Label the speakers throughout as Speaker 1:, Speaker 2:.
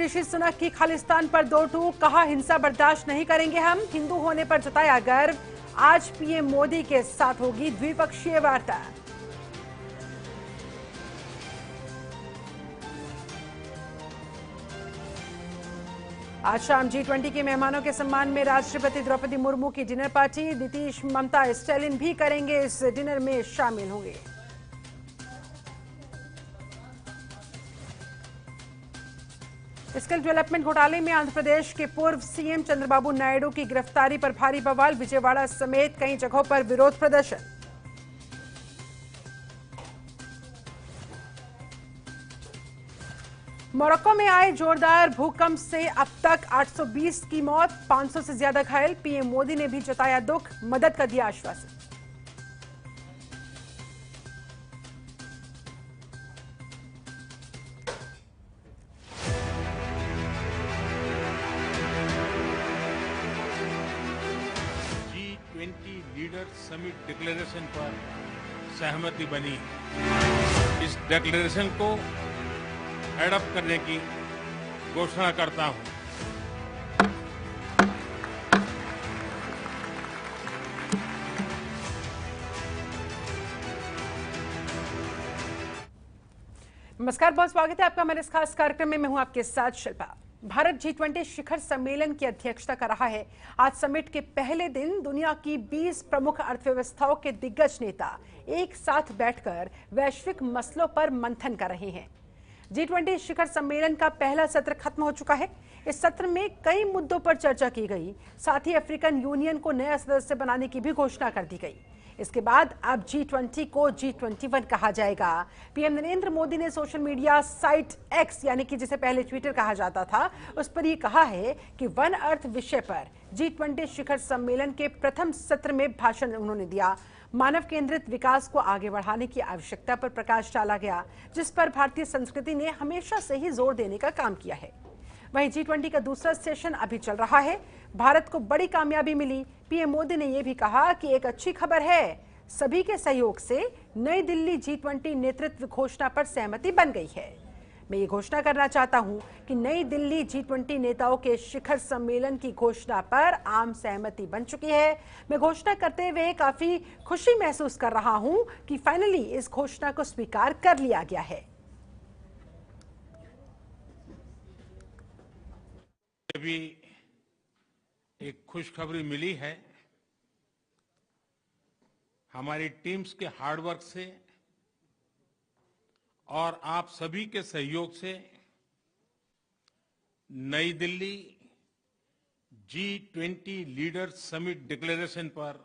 Speaker 1: ऋषि सुनक की खालिस्तान पर दो टूक, कहा हिंसा बर्दाश्त नहीं करेंगे हम, हिंदू होने पर जताया गर्व। आज पीएम मोदी के साथ होगी द्विपक्षीय वार्ता। आज शाम G20 के मेहमानों के सम्मान में राष्ट्रपति द्रौपदी मुर्मू की डिनर पार्टी। नीतीश, ममता, स्टालिन भी करेंगे इस डिनर में शामिल होंगे। स्किल डेवलपमेंट घोटाले में आंध्र प्रदेश के पूर्व सीएम चंद्रबाबू नायडू की गिरफ्तारी पर भारी बवाल। विजयवाड़ा समेत कई जगहों पर विरोध प्रदर्शन। मोरक्को में आए जोरदार भूकंप से अब तक 820 की मौत, 500 से ज्यादा घायल। पीएम मोदी ने भी जताया दुख, मदद का दिया आश्वासन।
Speaker 2: G20 लीडर समिट डिक्लेरेशन पर सहमति बनी। इस डिक्लेरेशन को एडॉप्ट करने की घोषणा करता हूं।
Speaker 1: नमस्कार, बहुत स्वागत है आपका हमारे इस खास कार्यक्रम में। मैं हूं आपके साथ शिल्पा। भारत G20 शिखर सम्मेलन की अध्यक्षता कर रहा है। आज समिट के पहले दिन दुनिया की 20 प्रमुख अर्थव्यवस्थाओं के दिग्गज नेता एक साथ बैठकर वैश्विक मसलों पर मंथन कर रहे हैं। G20 शिखर सम्मेलन का पहला सत्र खत्म हो चुका है। इस सत्र में कई मुद्दों पर चर्चा की गई। साथ ही अफ्रीकन यूनियन को नया सदस्य बनाने की भी घोषणा कर दी गई। इसके बाद अब G20 को G21 कहा जाएगा। पीएम नरेंद्र मोदी ने सोशल मीडिया साइट एक्स, यानी कि जिसे पहले ट्विटर कहा जाता था, उस पर यह कहा है कि वन अर्थ विषय पर G20 शिखर सम्मेलन के प्रथम सत्र में भाषण उन्होंने दिया। मानव केंद्रित विकास को आगे बढ़ाने की आवश्यकता पर प्रकाश डाला गया, जिस पर भारतीय संस्कृति ने हमेशा से ही जोर देने का काम किया है। वहीं G20 का दूसरा सेशन अभी चल रहा है। भारत को बड़ी कामयाबी मिली। पीएम मोदी ने यह भी कहा कि एक अच्छी खबर है, सभी के सहयोग से नई दिल्ली G20 नेतृत्व घोषणा पर सहमति बन गई है। मैं ये घोषणा करना चाहता हूं कि नई दिल्ली G20 नेताओं के शिखर सम्मेलन की घोषणा पर आम सहमति बन चुकी है। मैं घोषणा करते हुए काफी खुशी महसूस कर रहा हूं कि फाइनली इस घोषणा को स्वीकार कर लिया गया है।
Speaker 2: अभी एक खुशखबरी मिली है। हमारी टीम्स के हार्डवर्क से और आप सभी के सहयोग से नई Delhi G20 leader summit declaration पर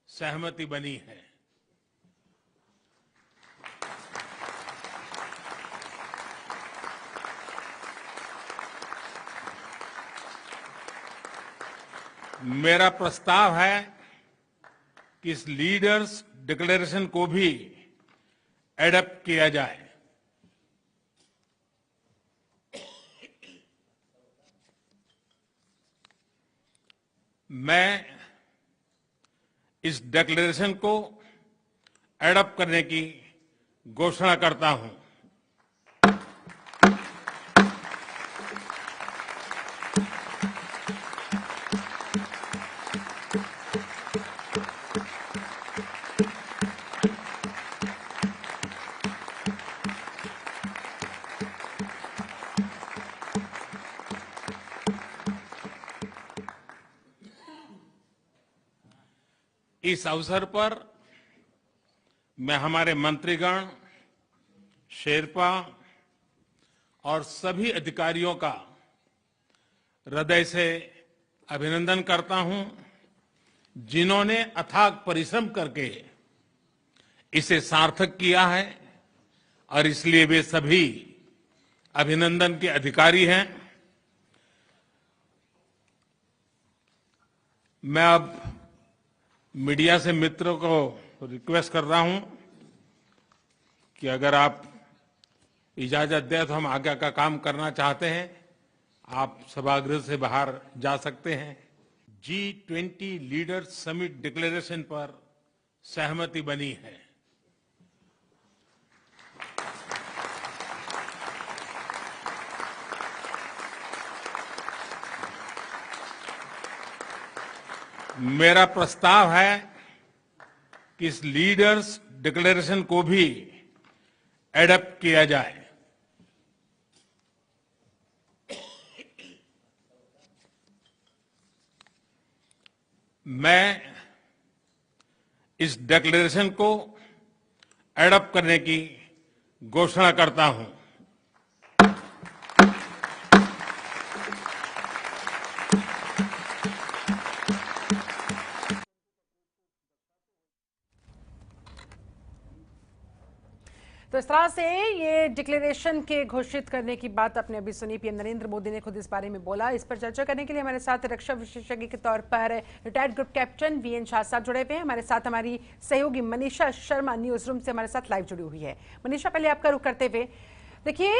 Speaker 2: सहमति बनी है। मेरा प्रस्ताव है कि इस लीडर्स डिक्लेरेशन को भी एडॉप्ट किया जाए। मैं इस डिक्लेरेशन को एडॉप्ट करने की घोषणा करता हूं। इस अवसर पर मैं हमारे मंत्रीगण, शेरपा और सभी अधिकारियों का हृदय से अभिनंदन करता हूं, जिन्होंने अथाक परिश्रम करके इसे सार्थक किया है और इसलिए वे सभी अभिनंदन के अधिकारी हैं। मैं अब मीडिया से मित्रों को रिक्वेस्ट कर रहा हूं कि अगर आप इजाजत दें तो हम आगे का काम करना चाहते हैं। आप सभागृह से बाहर जा सकते हैं। G20 लीडर समिट डिक्लेरेशन पर सहमति बनी है। मेरा प्रस्ताव है कि इस लीडर्स डिक्लेरेशन को भी एडॉप्ट किया जाए। मैं इस डिक्लेरेशन को एडॉप्ट करने की घोषणा करता हूं।
Speaker 1: तो इस तरह से ये डिक्लेरेशन के घोषित करने की बात आपने अभी सुनी। पीएम नरेंद्र मोदी ने खुद इस बारे में बोला। इस पर चर्चा करने के लिए हमारे साथ रक्षा विशेषज्ञ के तौर पर retired group captain VN Shah साहब जुड़े हुए हैं। हमारे साथ हमारी सहयोगी मनीषा शर्मा न्यूज रूम से हमारे साथ लाइव जुड़ी हुई है। मनीषा, पहले आपका रुख करते हुए, देखिए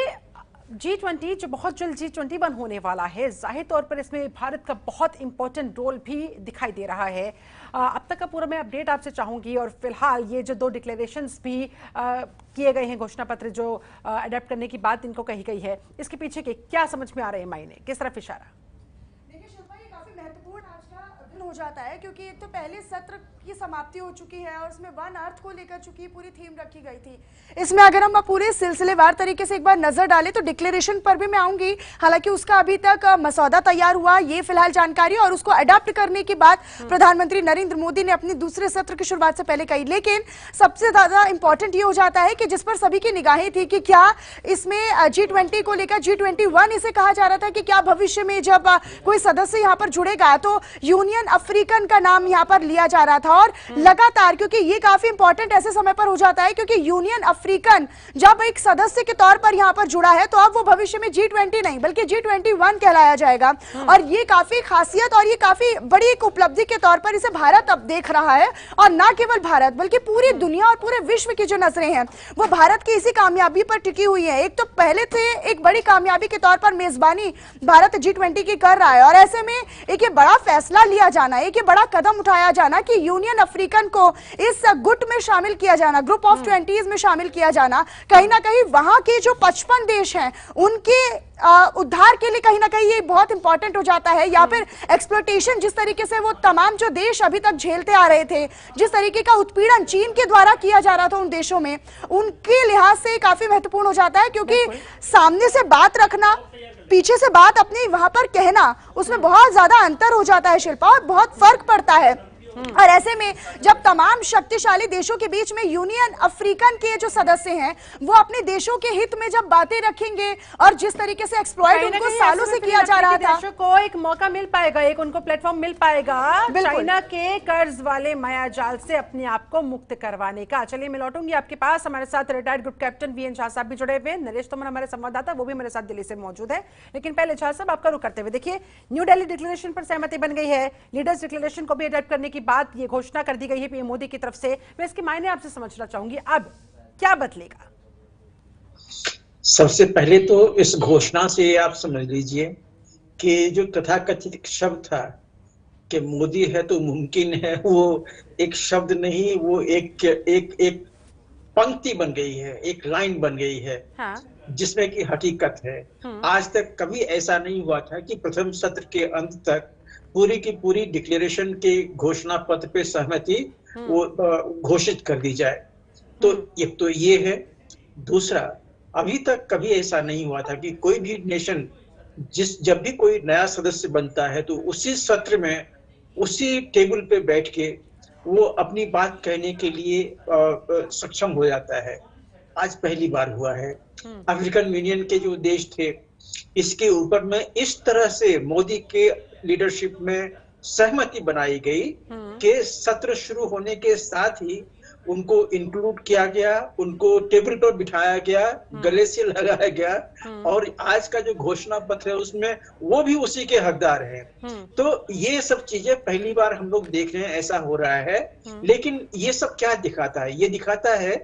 Speaker 1: G20 जो बहुत जल्द G21 होने वाला है, जाहिर तौर पर इसमें भारत का बहुत इंपॉर्टेंट रोल भी दिखाई दे रहा है। अब तक का पूरा मैं अपडेट आपसे चाहूंगी, और फिलहाल ये जो 2 डिक्लेरेशंस भी किए गए हैं, घोषणा पत्र जो अडेप्ट करने की बात इनको कही गई है, इसके पीछे के क्या समझ में आ रहे हैं मायने, किस तरफ इशारा?
Speaker 3: देखिए शिल्पा, ये काफी महत्वपूर्ण आज का दिन हो जाता है, क्योंकि एक तो पहले सत्र की समाप्ति हो चुकी है और उसमें वन अर्थ को लेकर चुकी पूरी थीम रखी गई थी। इसमें अगर हम पूरे सिलसिलेवार तरीके से एक बार नजर डालें तो डिक्लेरेशन पर भी मैं आऊंगी, हालांकि उसका अभी तक मसौदा तैयार हुआ, ये फिलहाल जानकारी, और उसको अडॉप्ट करने की बात प्रधानमंत्री नरेंद्र मोदी ने अपने दूसरे सत्र की शुरुआत से पहले कही। लेकिन सबसे ज्यादा इंपॉर्टेंट ये हो जाता है कि जिस पर सभी की निगाहें थी कि क्या इसमें G20 को लेकर G21 इसे कहा जा रहा था कि क्या भविष्य में जब कोई सदस्य यहाँ पर जुड़ेगा तो यूनियन अफ्रीकन का नाम यहाँ पर लिया जा रहा था। और लगातार, क्योंकि ये काफी इंपॉर्टेंट ऐसे समय पर हो जाता है क्योंकि यूनियन अफ्रीकन जब एक सदस्य के तौर पर यहाँ पर जुड़ा है तो अब वो भविष्य में G20 नहीं बल्कि G21 कहलाया जाएगा। और ये काफी खासियत और ये काफी बड़ी एक उपलब्धि के तौर पर इसे भारत अब देख रहा है, और ना केवल भारत बल्कि पूरी दुनिया और पूरे विश्व की जो नजरें हैं वो भारत की इसी कामयाबी पर टिकी हुई है। एक तो पहले से एक बड़ी कामयाबी के तौर पर मेजबानी भारत G20 की कर रहा है, और ऐसे में एक ये बड़ा फैसला लिया जाना, एक ये बड़ा कदम उठाया जाना कि यूनियन अफ्रीकन को इस गुट में शामिल किया जाना, ग्रुप ऑफ 20 में शामिल किया जाना, कहीं ना कहीं वहां के जो 55 देश हैं उनके उद्धार के लिए कहीं ना कहीं ये बहुत इंपॉर्टेंट हो जाता है। या फिर एक्सप्लॉयटेशन जिस तरीके से वो तमाम जो देश अभी तक झेलते आ रहे थे, जिस तरीके का उत्पीड़न चीन के द्वारा किया जा रहा था उन देशों में, उनके लिहाज से काफी महत्वपूर्ण हो जाता है, क्योंकि सामने से बात रखना, पीछे से बात अपनी वहां पर कहना, उसमें बहुत ज्यादा अंतर हो जाता है शिल्पा, और बहुत फर्क पड़ता है। और ऐसे में जब तमाम शक्तिशाली देशों के बीच में यूनियन अफ्रीकन के जो सदस्य हैं वो अपने देशों के हित में जब बातें रखेंगे, और जिस तरीके से एक्सप्लॉइट उनको सालों से किया जा रहा था,
Speaker 1: देशों को एक मौका मिल पाएगा, एक उनको प्लेटफॉर्म मिल पाएगा चाइना के कर्ज वाले मायाजाल से अपने आप को मुक्त करवाने का। चलिए मैं लौटूंगी आपके पास। हमारे साथ retired group captain VN Shah साहब भी जुड़े हुए हैं, नरेश तोमर हमारे संवाददाता वो भी मेरे साथ दिल्ली से मौजूद है। लेकिन पहले शाह साहब आपका रुख करते हुए, देखिए न्यू दिल्ली डिक्लेरेशन पर सहमति बन गई है, लीडर्स डिक्लेरेशन को भी अडॉप्ट करने की बात, ये घोषणा कर दी गई है पीएम मोदी की तरफ से। मैं इसके मायने आपसे समझना चाहूंगी, अब क्या बदलेगा?
Speaker 4: सबसे पहले तो इस घोषणा से आप समझ लीजिए कि जो तथाकथित शब्द था कि मोदी है तो मुमकिन है, वो एक शब्द नहीं, वो एक पंक्ति बन गई है, एक लाइन बन गई है। हाँ। जिसमें कि हकीकत है। आज तक कभी ऐसा नहीं हुआ था कि प्रथम सत्र के अंत तक पूरी की पूरी डिक्लेरेशन के घोषणा पत्र पे सहमति वो घोषित कर दी जाए। तो एक तो ये है। दूसरा, अभी तक कभी ऐसा नहीं हुआ था कि कोई भी नेशन जब भी कोई नया सदस्य बनता है तो उसी सत्र में उसी टेबल पे बैठ के वो अपनी बात कहने के लिए सक्षम हो जाता है। आज पहली बार हुआ है। अफ्रीकन यूनियन के जो देश थे, इसके ऊपर में इस तरह से मोदी के लीडरशिप में सहमति बनाई गई कि सत्र शुरू होने के साथ ही उनको इंक्लूड किया गया, उनको टेबल पर बिठाया गया, गले से लगाया गया, और आज का जो घोषणा पत्र है उसमें वो भी उसी के हकदार हैं। तो ये सब चीजें पहली बार हम लोग देख रहे हैं, ऐसा हो रहा है। लेकिन ये सब क्या दिखाता है? ये दिखाता है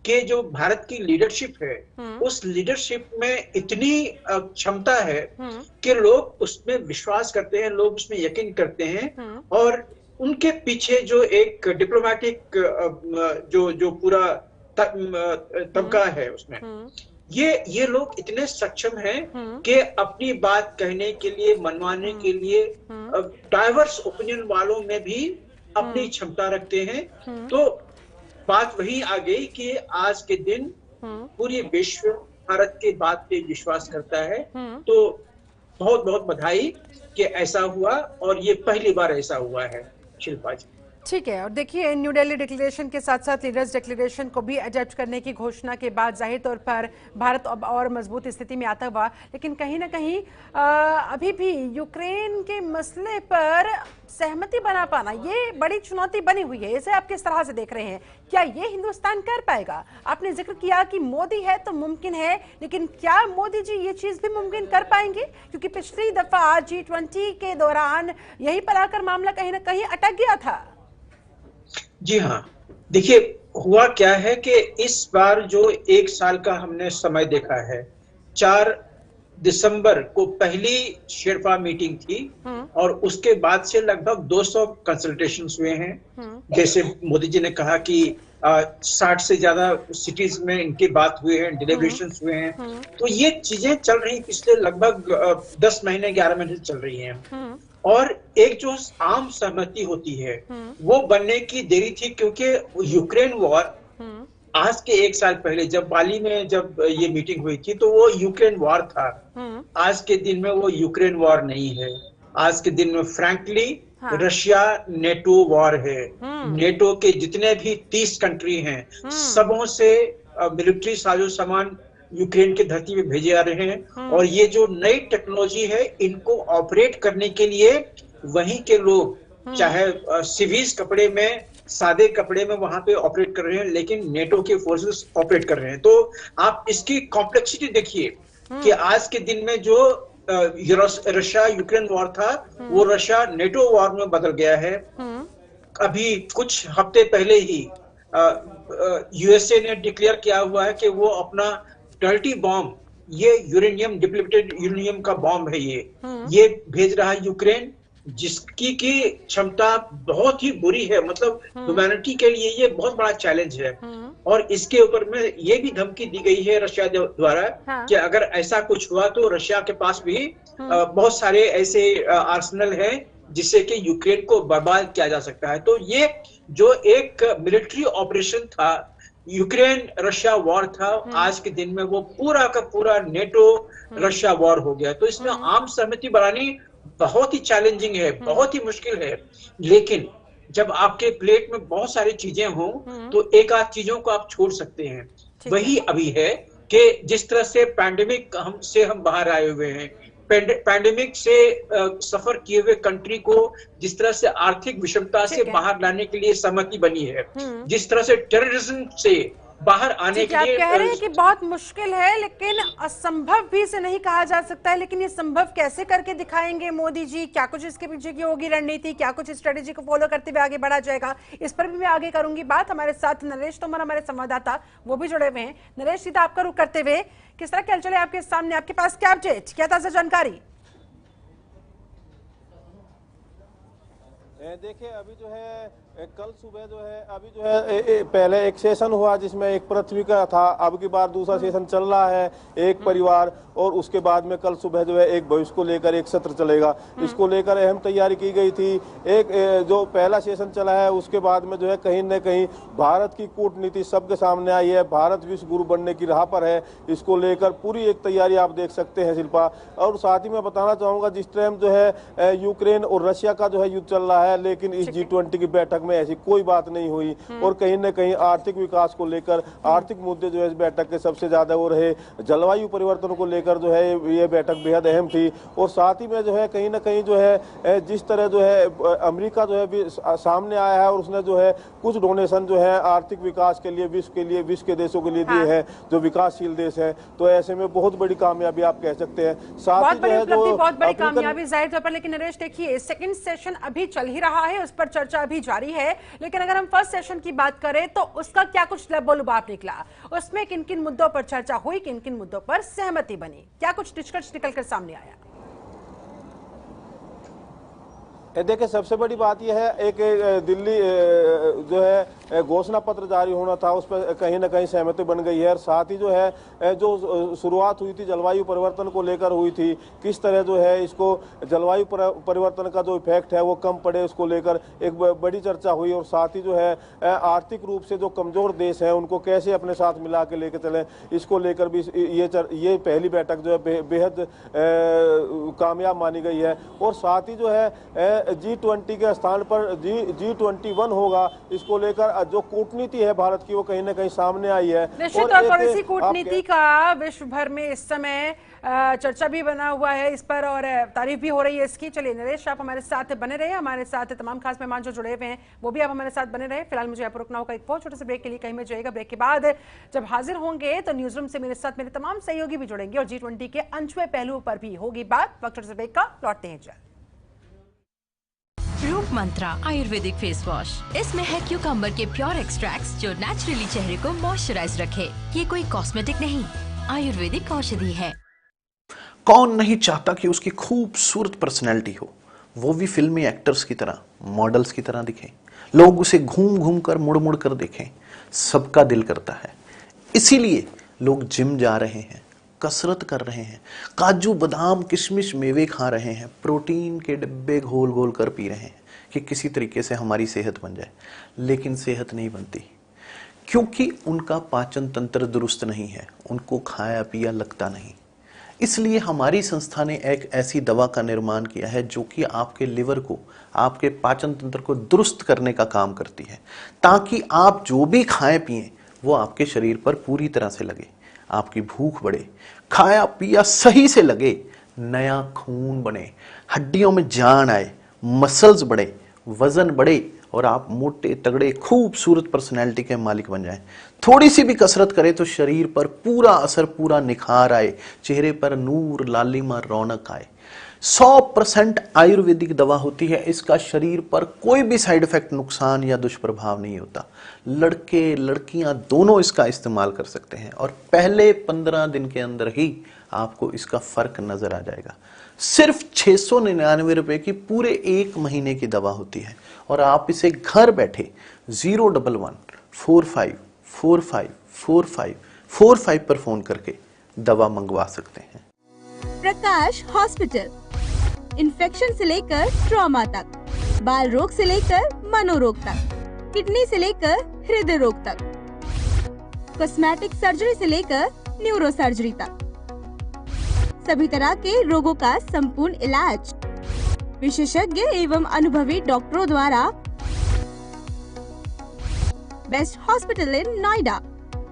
Speaker 4: कि जो भारत की लीडरशिप है, उस लीडरशिप में इतनी क्षमता है कि लोग उसमें विश्वास करते हैं, लोग उसमें यकीन करते हैं, और उनके पीछे जो एक डिप्लोमेटिक जो पूरा तबका है उसमें, ये लोग इतने सक्षम हैं कि अपनी बात कहने के लिए, मनवाने के लिए डाइवर्स ओपिनियन वालों में भी अपनी क्षमता रखते हैं। तो बात वही आ गई कि आज के दिन पूरी विश्व भारत के बात पे विश्वास करता है। तो बहुत बहुत बधाई कि ऐसा हुआ, और ये पहली बार ऐसा हुआ है शिल्पा जी।
Speaker 1: ठीक है। और देखिए, न्यू दिल्ली डिक्लेरेशन के साथ साथ लीडर्स डिक्लेरेशन को भी अडॉप्ट करने की घोषणा के बाद जाहिर तौर पर भारत अब और मजबूत स्थिति में आता हुआ, लेकिन कहीं ना कहीं अभी भी यूक्रेन के मसले पर सहमति बना पाना ये बड़ी चुनौती बनी हुई है। इसे आप किस तरह से देख रहे हैं? क्या ये हिंदुस्तान कर पाएगा? आपने जिक्र किया कि मोदी है तो मुमकिन है, लेकिन क्या मोदी जी ये चीज भी मुमकिन कर पाएंगे? क्योंकि पिछली दफा G20 के दौरान यही पर आकर मामला कहीं ना कहीं अटक गया था।
Speaker 4: जी हाँ, देखिए हुआ क्या है कि इस बार जो एक साल का हमने समय देखा है, 4 दिसंबर को पहली शेरपा मीटिंग थी और उसके बाद से लगभग 200 कंसल्टेशंस हुए हैं। जैसे मोदी जी ने कहा कि 60 से ज्यादा सिटीज में इनकी बात हुए हैं, डिलीब्रेशंस हुए हैं। तो ये चीजें चल रही पिछले लगभग 10 महीने 11 महीने से चल रही हैं। और एक जो आम सहमति होती है वो बनने की देरी थी, क्योंकि यूक्रेन वॉर आज के एक साल पहले जब बाली में जब ये मीटिंग हुई थी तो वो यूक्रेन वॉर था। आज के दिन में वो यूक्रेन वॉर नहीं है। आज के दिन में फ्रैंकली रशिया नेटो वॉर है। नेटो के जितने भी 30 कंट्री हैं सबों से मिलिट्री साजो सामान यूक्रेन की धरती पे भेजे जा रहे हैं। और ये जो नई टेक्नोलॉजी है इनको ऑपरेट करने के लिए वहीं के लोग चाहे सिविल कपड़े में, सादे कपड़े में वहां पे ऑपरेट कर रहे हैं, लेकिन नेटो के फोर्सेस ऑपरेट कर रहे हैं। तो आप इसकी कॉम्प्लेक्सिटी देखिए कि आज के दिन में जो रशिया यूक्रेन वॉर था वो रशिया नेटो वॉर में बदल गया है। अभी कुछ हफ्ते पहले ही यूएसए ने डिक्लेयर किया हुआ है कि वो अपना डर्टी बॉम्ब, ये यूरेनियम डिप्लीटेड यूरेनियम का बॉम्ब है, ये भेज रहा है यूक्रेन, जिसकी की क्षमता बहुत ही बुरी है। मतलब ह्यूमैनिटी के लिए ये बहुत बड़ा चैलेंज है। और इसके ऊपर में ये भी धमकी दी गई है रशिया द्वारा कि अगर ऐसा कुछ हुआ तो रशिया के पास भी बहुत सारे ऐसे आर्सेनल हैं जिससे कि यूक्रेन को बर्बाद किया जा सकता है। तो ये जो एक मिलिट्री ऑपरेशन था, यूक्रेन रशिया वॉर था, आज के दिन में वो पूरा का पूरा नेटो रशिया वॉर हो गया। तो इसमें आम सहमति बनानी बहुत ही चैलेंजिंग है, बहुत ही मुश्किल है। लेकिन जब आपके प्लेट में बहुत सारी चीजें हों तो एक आध चीजों को आप छोड़ सकते हैं। वही अभी है कि जिस तरह से पैंडेमिक हम बाहर आए हुए हैं, पैंडेमिक से सफर किए हुए कंट्री को जिस तरह से आर्थिक विषमता से बाहर लाने के लिए सहमति बनी है, जिस तरह से टेररिज्म से बाहर आने के लिए
Speaker 1: आप कह रहे हैं कि बहुत मुश्किल है, लेकिन असंभव भी इसे नहीं कहा जा सकता है। लेकिन ये संभव कैसे करके दिखाएंगे मोदी जी? क्या कुछ इसके पीछे की होगी रणनीति? क्या कुछ स्ट्रेटेजी को फॉलो करते हुए आगे बढ़ा जाएगा? इस पर भी मैं आगे करूंगी बात। हमारे साथ नरेश तोमर, हमारे संवाददाता, वो भी जुड़े हुए हैं। नरेश, सीधा आपका रुख करते हुए, किस तरह क्या चले आपके सामने? आपके पास क्या अपडेट, क्या ताजा जानकारी?
Speaker 5: देखिए, अभी जो है कल सुबह जो है अभी जो है पहले एक सेशन हुआ जिसमें एक पृथ्वी का था, अब की बार दूसरा सेशन चल रहा है, एक परिवार। और उसके बाद में कल सुबह जो है एक भविष्य को लेकर एक सत्र चलेगा। इसको लेकर अहम तैयारी की गई थी। एक जो पहला सेशन चला है उसके बाद में जो है कहीं न कहीं भारत की कूटनीति सबके सामने आई है। भारत विश्व गुरु बनने की राह पर है। इसको लेकर पूरी एक तैयारी आप देख सकते हैं शिल्पा। और साथ ही मैं बताना चाहूंगा, जिस टाइम जो है यूक्रेन और रशिया का जो है युद्ध चल रहा है, लेकिन इस G20 की बैठक में ऐसी कोई बात नहीं हुई। और कहीं न कहीं आर्थिक विकास को लेकर आर्थिक मुद्दे जो है इस बैठक के सबसे ज्यादा वो रहे। जलवायु परिवर्तन को लेकर जो है ये बैठक बेहद अहम थी। और साथ ही में जो है कहीं न कहीं जो है जिस तरह जो है अमेरिका जो है सामने आया है और उसने जो है कुछ डोनेशन जो है आर्थिक विकास के लिए विश्व के देशों के लिए दिए हैं, जो विकासशील देश है। तो ऐसे में बहुत बड़ी कामयाबी आप कह सकते हैं। साथ ही जो है
Speaker 1: बहुत बड़ी कामयाबी जाहिर तौर पर। लेकिन नरेश, देखिए, सेकंड सेशन अभी चल ही रहा है, उस पर चर्चा अभी जारी है। लेकिन अगर हम फर्स्ट सेशन की बात करें तो उसका क्या कुछ लबोलुबाब निकला? उसमें किन किन मुद्दों पर चर्चा हुई, किन किन मुद्दों पर सहमति बनी, क्या कुछ निष्कर्ष निकलकर सामने आया?
Speaker 5: देखिए, सबसे बड़ी बात यह है, एक दिल्ली जो है घोषणा पत्र जारी होना था, उस पर कहीं ना कहीं सहमति बन गई है। और साथ ही जो है जो शुरुआत हुई थी जलवायु परिवर्तन को लेकर हुई थी, किस तरह जो है इसको जलवायु परिवर्तन का जो इफेक्ट है वो कम पड़े, उसको लेकर एक बड़ी चर्चा हुई। और साथ ही जो है आर्थिक रूप से जो कमजोर देश हैं उनको कैसे अपने साथ मिला के लेकर चलें, इसको लेकर भी ये पहली बैठक जो है बेहद कामयाब मानी गई है। और साथ ही जो है G20 के स्थान पर G21 होगा, इसको लेकर जो कूटनीति है भारत की वो कहीं ना कहीं सामने आई है।
Speaker 1: निश्चित तौर पर इसी कूटनीति का विश्व भर में इस समय चर्चा भी बना हुआ है इस पर, और तारीफ भी हो रही है इसकी। चलिए नरेश, आप हमारे साथ बने रहे, हमारे साथ तमाम खास मेहमान जो जुड़े हुए हैं वो भी आप हमारे साथ बने रहे। फिलहाल मुझे यहाँ पर रुकना होगा एक बहुत छोटे से ब्रेक के लिए, कहीं में जाएगा। ब्रेक के बाद जब हाजिर होंगे तो न्यूज रूम से मेरे साथ मेरे तमाम सहयोगी भी जुड़ेंगे और G20 के अनछुए पहलुओं पर भी होगी बात। वक्त छोटे से ब्रेक का, लौटते हैं जल्द।
Speaker 6: रूप मंत्रा आयुर्वेदिक फेस वॉश, इसमें है क्यूकम्बर के प्योर एक्सट्रैक्ट्स जो नेचुरली चेहरे को मॉइस्चराइज रखे। ये कोई कॉस्मेटिक नहीं, आयुर्वेदिक औषधि है।
Speaker 7: कौन नहीं चाहता कि उसकी खूबसूरत पर्सनैलिटी हो, वो भी फिल्मी एक्टर्स की तरह, मॉडल्स की तरह दिखे, लोग उसे घूम घूम कर मुड़ मुड़ कर देखें। सबका दिल करता है, इसीलिए लोग जिम जा रहे हैं, कसरत कर रहे हैं, काजू बादाम किशमिश मेवे खा रहे हैं, प्रोटीन के डिब्बे घोल घोल कर पी रहे हैं कि किसी तरीके से हमारी सेहत बन जाए। लेकिन सेहत नहीं बनती, क्योंकि उनका पाचन तंत्र दुरुस्त नहीं है, उनको खाया पिया लगता नहीं। इसलिए हमारी संस्था ने एक ऐसी दवा का निर्माण किया है जो कि आपके लिवर को, आपके पाचन तंत्र को दुरुस्त करने का काम करती है, ताकि आप जो भी खाएं पिएं वो आपके शरीर पर पूरी तरह से लगे, आपकी भूख बढ़े, खाया पिया सही से लगे, नया खून बने, हड्डियों में जान आए, मसल्स बढ़े, वजन बढ़े और आप मोटे तगड़े खूबसूरत पर्सनैलिटी के मालिक बन जाएं। थोड़ी सी भी कसरत करें तो शरीर पर पूरा असर, पूरा निखार आए, चेहरे पर नूर, लालिमा, रौनक आए। 100% आयुर्वेदिक दवा होती है, इसका शरीर पर कोई भी साइड इफेक्ट, नुकसान या दुष्प्रभाव नहीं होता। लड़के लड़कियां दोनों इसका इस्तेमाल कर सकते हैं और पहले 15 दिन के अंदर ही आपको इसका फर्क नजर आ जाएगा। सिर्फ 699 रुपए की पूरे 1 महीने की दवा होती है और आप इसे घर बैठे 011-45454545 पर फोन करके दवा मंगवा सकते हैं।
Speaker 8: प्रकाश हॉस्पिटल, इन्फेक्शन से लेकर ट्रॉमा तक, बाल रोग से लेकर मनोरोग तक, किडनी से लेकर हृदय रोग तक, कॉस्मेटिक सर्जरी से लेकर न्यूरो सर्जरी तक, सभी तरह के रोगों का संपूर्ण इलाज विशेषज्ञ एवं अनुभवी डॉक्टरों द्वारा। Best hospital in Noida,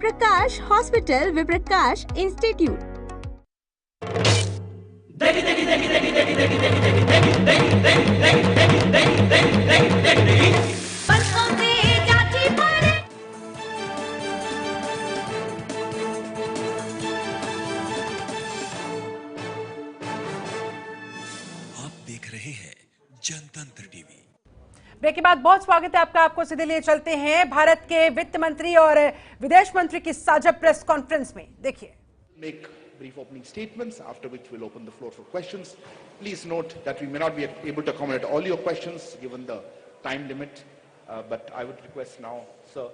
Speaker 8: Prakash hospital व प्रकाश इंस्टीट्यूट।
Speaker 9: जनतंत्र टीवी।
Speaker 1: ब्रेक के बाद बहुत स्वागत है आपका। आपको सीधे लिए चलते हैं भारत के वित्त मंत्री और विदेश मंत्री की साझा प्रेस कॉन्फ्रेंस में। देखिए।
Speaker 10: Make brief opening statements, after which we'll open the floor for questions. Please note that we may not be able to accommodate all your questions given the time limit, but I would request now, sir,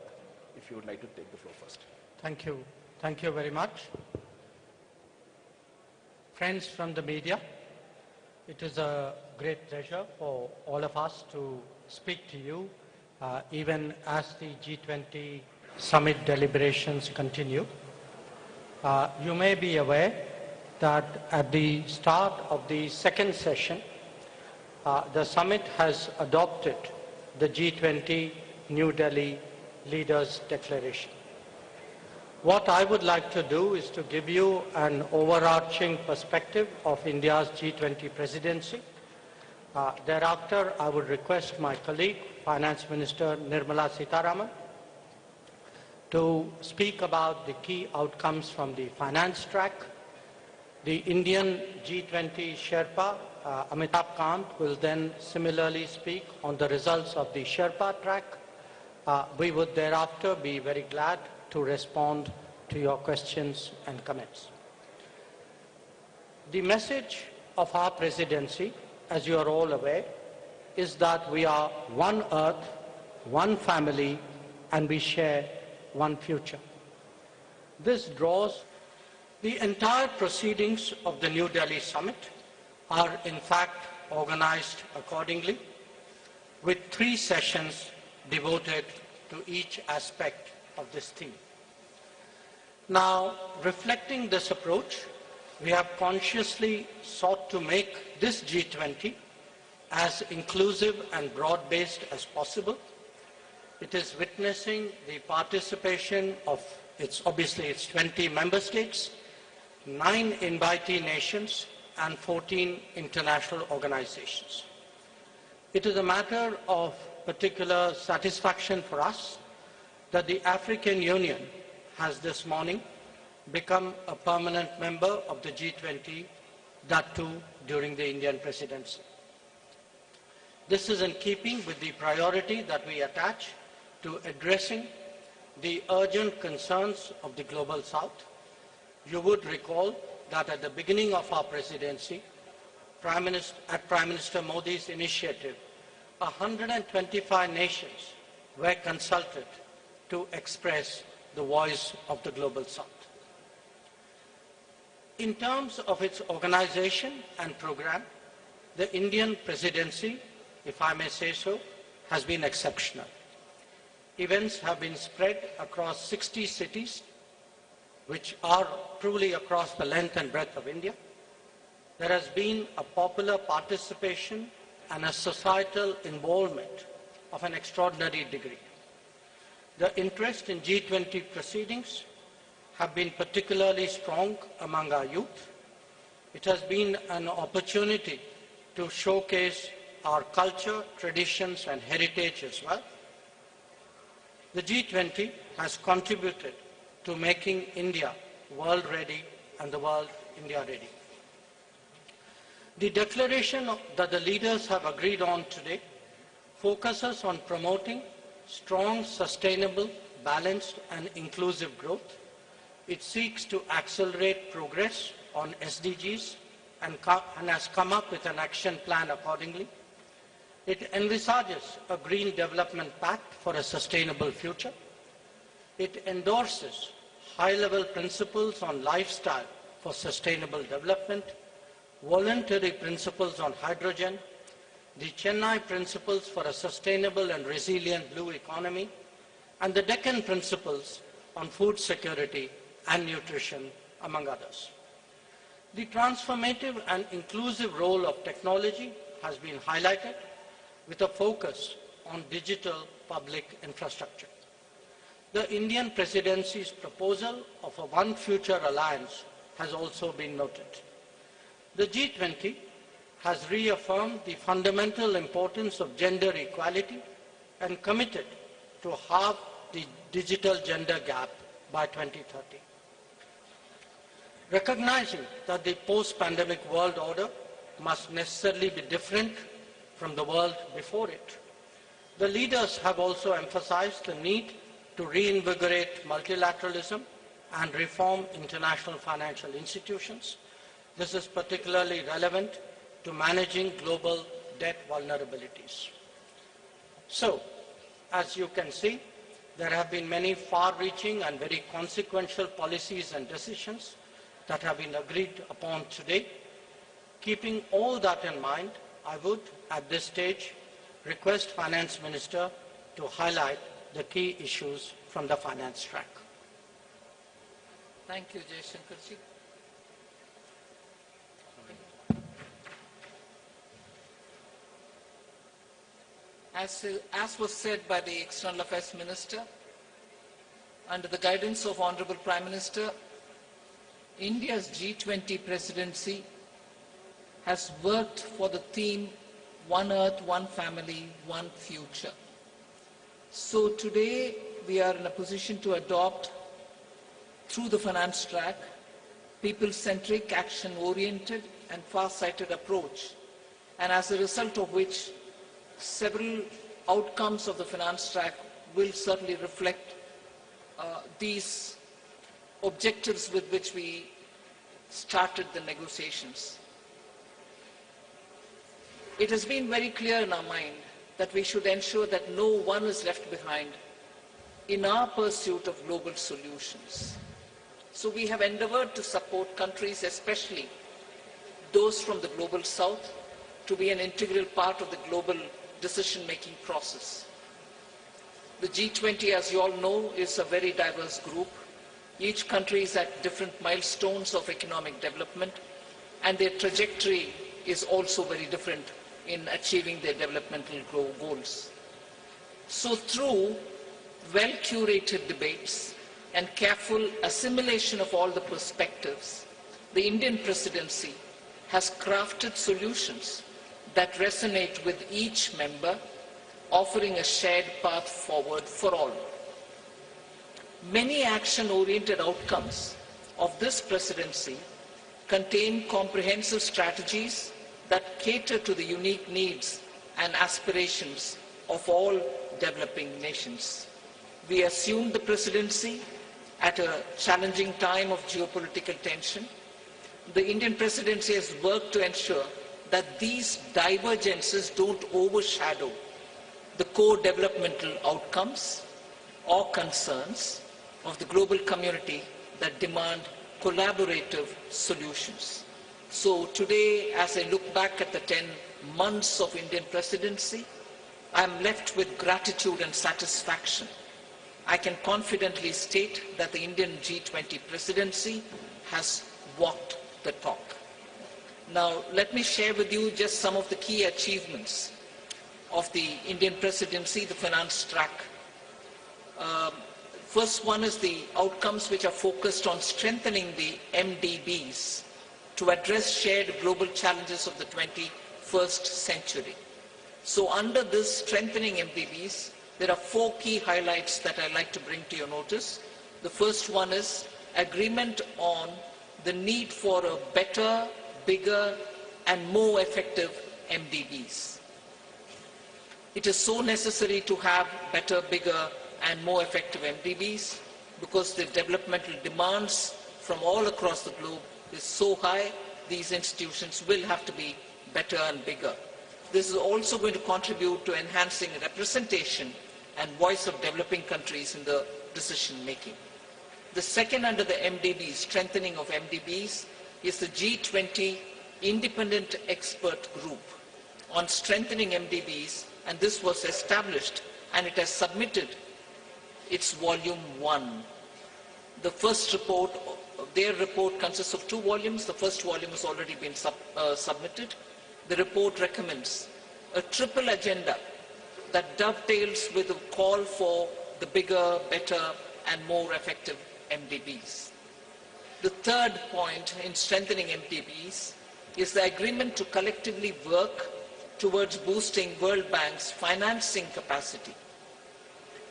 Speaker 10: if you would like to take the floor first.
Speaker 11: Thank you. Thank you very much. Friends from the media, it is a great pleasure for all of us to speak to you, even as the G20 Summit deliberations continue. You may be aware that at the start of the second session, the summit has adopted the G20 New Delhi Leaders Declaration. What I would like to do is to give you an overarching perspective of India's G20 presidency. Thereafter, I would request my colleague, Finance Minister Nirmala Sitharaman, to speak about the key outcomes from the finance track. The Indian G20 Sherpa, Amitabh Kant, will then similarly speak on the results of the Sherpa track. We would thereafter be very glad to respond to your questions and comments. The message of our presidency, as you are all aware, is that we are one earth, one family, and we share one future. This draws the entire proceedings of the New Delhi Summit are in fact organized accordingly, with 3 sessions devoted to each aspect of this theme. Now, reflecting this approach, we have consciously sought to make this G20 as inclusive and broad-based as possible. It is witnessing the participation of its 20 member states, 9 invitee nations, and 14 international organizations. It is a matter of particular satisfaction for us that the African Union has this morning become a permanent member of the G20, that too during the Indian presidency. This is in keeping with the priority that we attach to addressing the urgent concerns of the Global South. You would recall that at the beginning of our presidency, at Prime Minister Modi's initiative, 125 nations were consulted to express the voice of the Global South. In terms of its organization and program, the Indian presidency, if I may say so, has been exceptional. Events have been spread across 60 cities, which are truly across the length and breadth of India. There has been a popular participation and a societal involvement of an extraordinary degree. The interest in G20 proceedings have been particularly strong among our youth. It has been an opportunity to showcase our culture, traditions, and heritage as well. The G20 has contributed to making India world ready and the world India ready. The declaration that the leaders have agreed on today focuses on promoting strong, sustainable, balanced, and inclusive growth. It seeks to accelerate progress on SDGs and has come up with an action plan accordingly. It envisages a green development pact for a sustainable future. It endorses high-level principles on lifestyle for sustainable development, voluntary principles on hydrogen, the Chennai principles for a sustainable and resilient blue economy, and the Deccan principles on food security and nutrition, among others. The transformative and inclusive role of technology has been highlighted with a focus on digital public infrastructure. The Indian presidency's proposal of a One Future Alliance has also been noted. The G20 has reaffirmed the fundamental importance of gender equality and committed to halve the digital gender gap by 2030. Recognizing that the post-pandemic world order must necessarily be different from the world before it, the leaders have also emphasized the need to reinvigorate multilateralism and reform international financial institutions. This is particularly relevant to managing global debt vulnerabilities. So, as you can see, there have been many far-reaching and very consequential policies and decisions that have been agreed upon today. Keeping all that in mind, I would, at this stage, request Finance Minister to highlight the key issues from the finance track.
Speaker 9: Thank you, Jaishankarji. As was said by the External Affairs Minister, under the guidance of Honorable Prime Minister, India's G20 presidency has worked for the theme One Earth, One Family, One Future. So today we are in a position to adopt, through the finance track, people-centric, action-oriented and far-sighted approach, and as a result of which several outcomes of the finance track will certainly reflect these objectives with which we started the negotiations. It has been very clear in our mind that we should ensure that no one is left behind in our pursuit of global solutions. So we have endeavored to support countries, especially those from the global south, to be an integral part of the global decision-making process. The G20, as you all know, is a very diverse group. Each country is at different milestones of economic development, and their trajectory is also very different in achieving their developmental goals. So through well-curated debates and careful assimilation of all the perspectives, the Indian presidency has crafted solutions that resonate with each member, offering a shared path forward for all. Many action-oriented outcomes of this presidency contain comprehensive strategies that cater to the unique needs and aspirations of all developing nations. We assumed the presidency at a challenging time of geopolitical tension. The Indian presidency has worked to ensure that these divergences don't overshadow the core developmental outcomes or concerns of the global community that demand collaborative solutions. So today, as I look back at the 10 months of Indian presidency, I am left with gratitude and satisfaction. I can confidently state that the Indian G20 presidency has walked the talk. Now, let me share with you just some of the key achievements of the Indian presidency, the finance track. First one is the outcomes which are focused on strengthening the MDBs to address shared global challenges of the 21st century. So under this strengthening MDBs, there are 4 key highlights that I'd like to bring to your notice. The first one is agreement on the need for a better, bigger, and more effective MDBs. It is so necessary to have better, bigger, and more effective MDBs because the developmental demands from all across the globe is so high, these institutions will have to be better and bigger. This is also going to contribute to enhancing representation and voice of developing countries in the decision making. The second under the MDBs, strengthening of MDBs, is the G20 Independent Expert Group on strengthening MDBs, and this was established and it has submitted its volume 1. The first report, their report consists of 2 volumes. The first volume has already been submitted. The report recommends a triple agenda that dovetails with the call for the bigger, better, and more effective MDBs. The third point in strengthening MDBs is the agreement to collectively work towards boosting World Bank's financing capacity.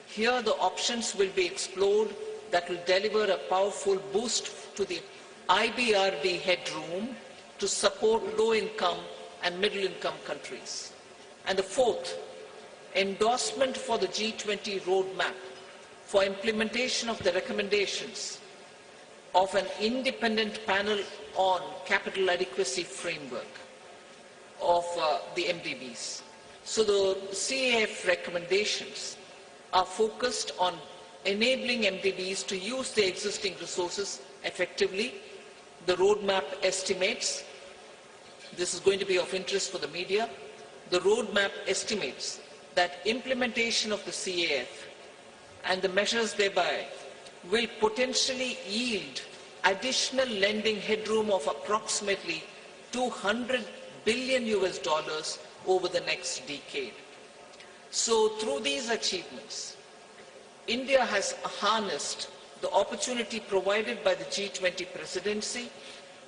Speaker 9: Here the options will be explored that will deliver a powerful boost to the IBRD headroom to support low-income and middle-income countries. And the fourth, endorsement for the G20 roadmap for implementation of the recommendations of an independent panel on capital adequacy framework of the MDBs. So the CAF recommendations are focused on enabling MDBs to use their existing resources effectively. The roadmap estimates, this is going to be of interest for the media, the roadmap estimates that implementation of the CAF and the measures thereby will potentially yield additional lending headroom of approximately $200 billion over the next decade. So through these achievements, India has harnessed the opportunity provided by the G20 presidency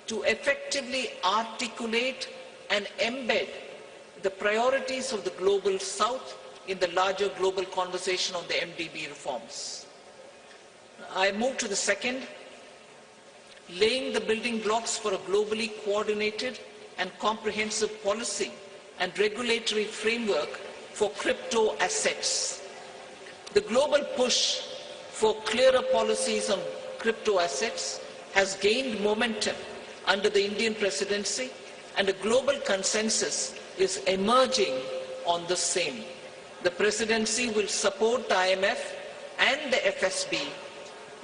Speaker 9: to effectively articulate and embed the priorities of the global south in the larger global conversation on the MDB reforms. I move to the second, laying the building blocks for a globally coordinated and comprehensive policy and regulatory framework for crypto assets. The global push for clearer policies on crypto assets has gained momentum under the Indian presidency, and a global consensus is emerging on the same. The presidency will support the IMF and the FSB,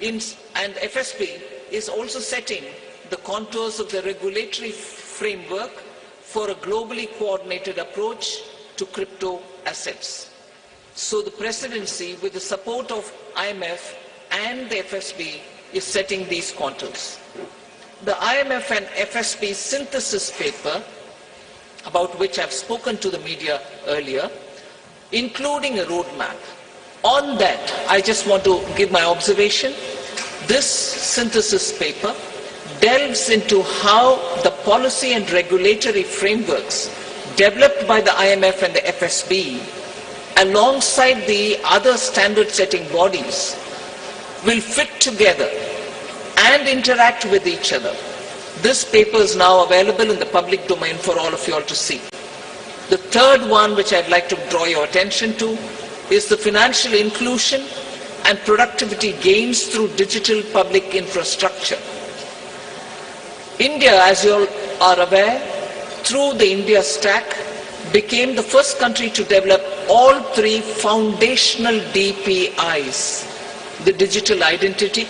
Speaker 9: and FSB is also setting the contours of the regulatory framework for a globally coordinated approach to crypto assets. So the presidency, with the support of IMF and the FSB, is setting these contours. The IMF and FSB synthesis paper, about which I've spoken to the media earlier, including a roadmap. On that, I just want to give my observation. This synthesis paper delves into how the policy and regulatory frameworks developed by the IMF and the FSB, alongside the other standard-setting bodies, will fit together and interact with each other. This paper is now available in the public domain for all of you all to see. The third one, which I'd like to draw your attention to, is the financial inclusion and productivity gains through digital public infrastructure. India, as you all are aware, through the India Stack, became the first country to develop all three foundational DPIs: the digital identity,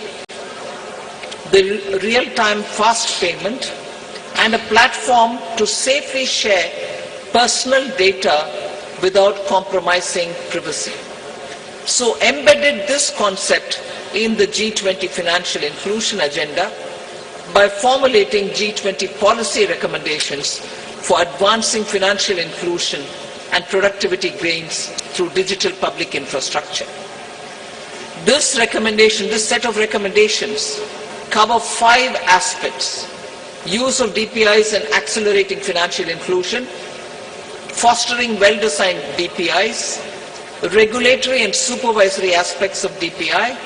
Speaker 9: the real-time fast payment, and a platform to safely share personal data without compromising privacy. So embedded this concept in the G20 financial inclusion agenda by formulating G20 policy recommendations for advancing financial inclusion and productivity gains through digital public infrastructure. This set of recommendations cover 5 aspects: use of DPIs and accelerating financial inclusion, fostering well-designed DPIs, regulatory and supervisory aspects of DPI,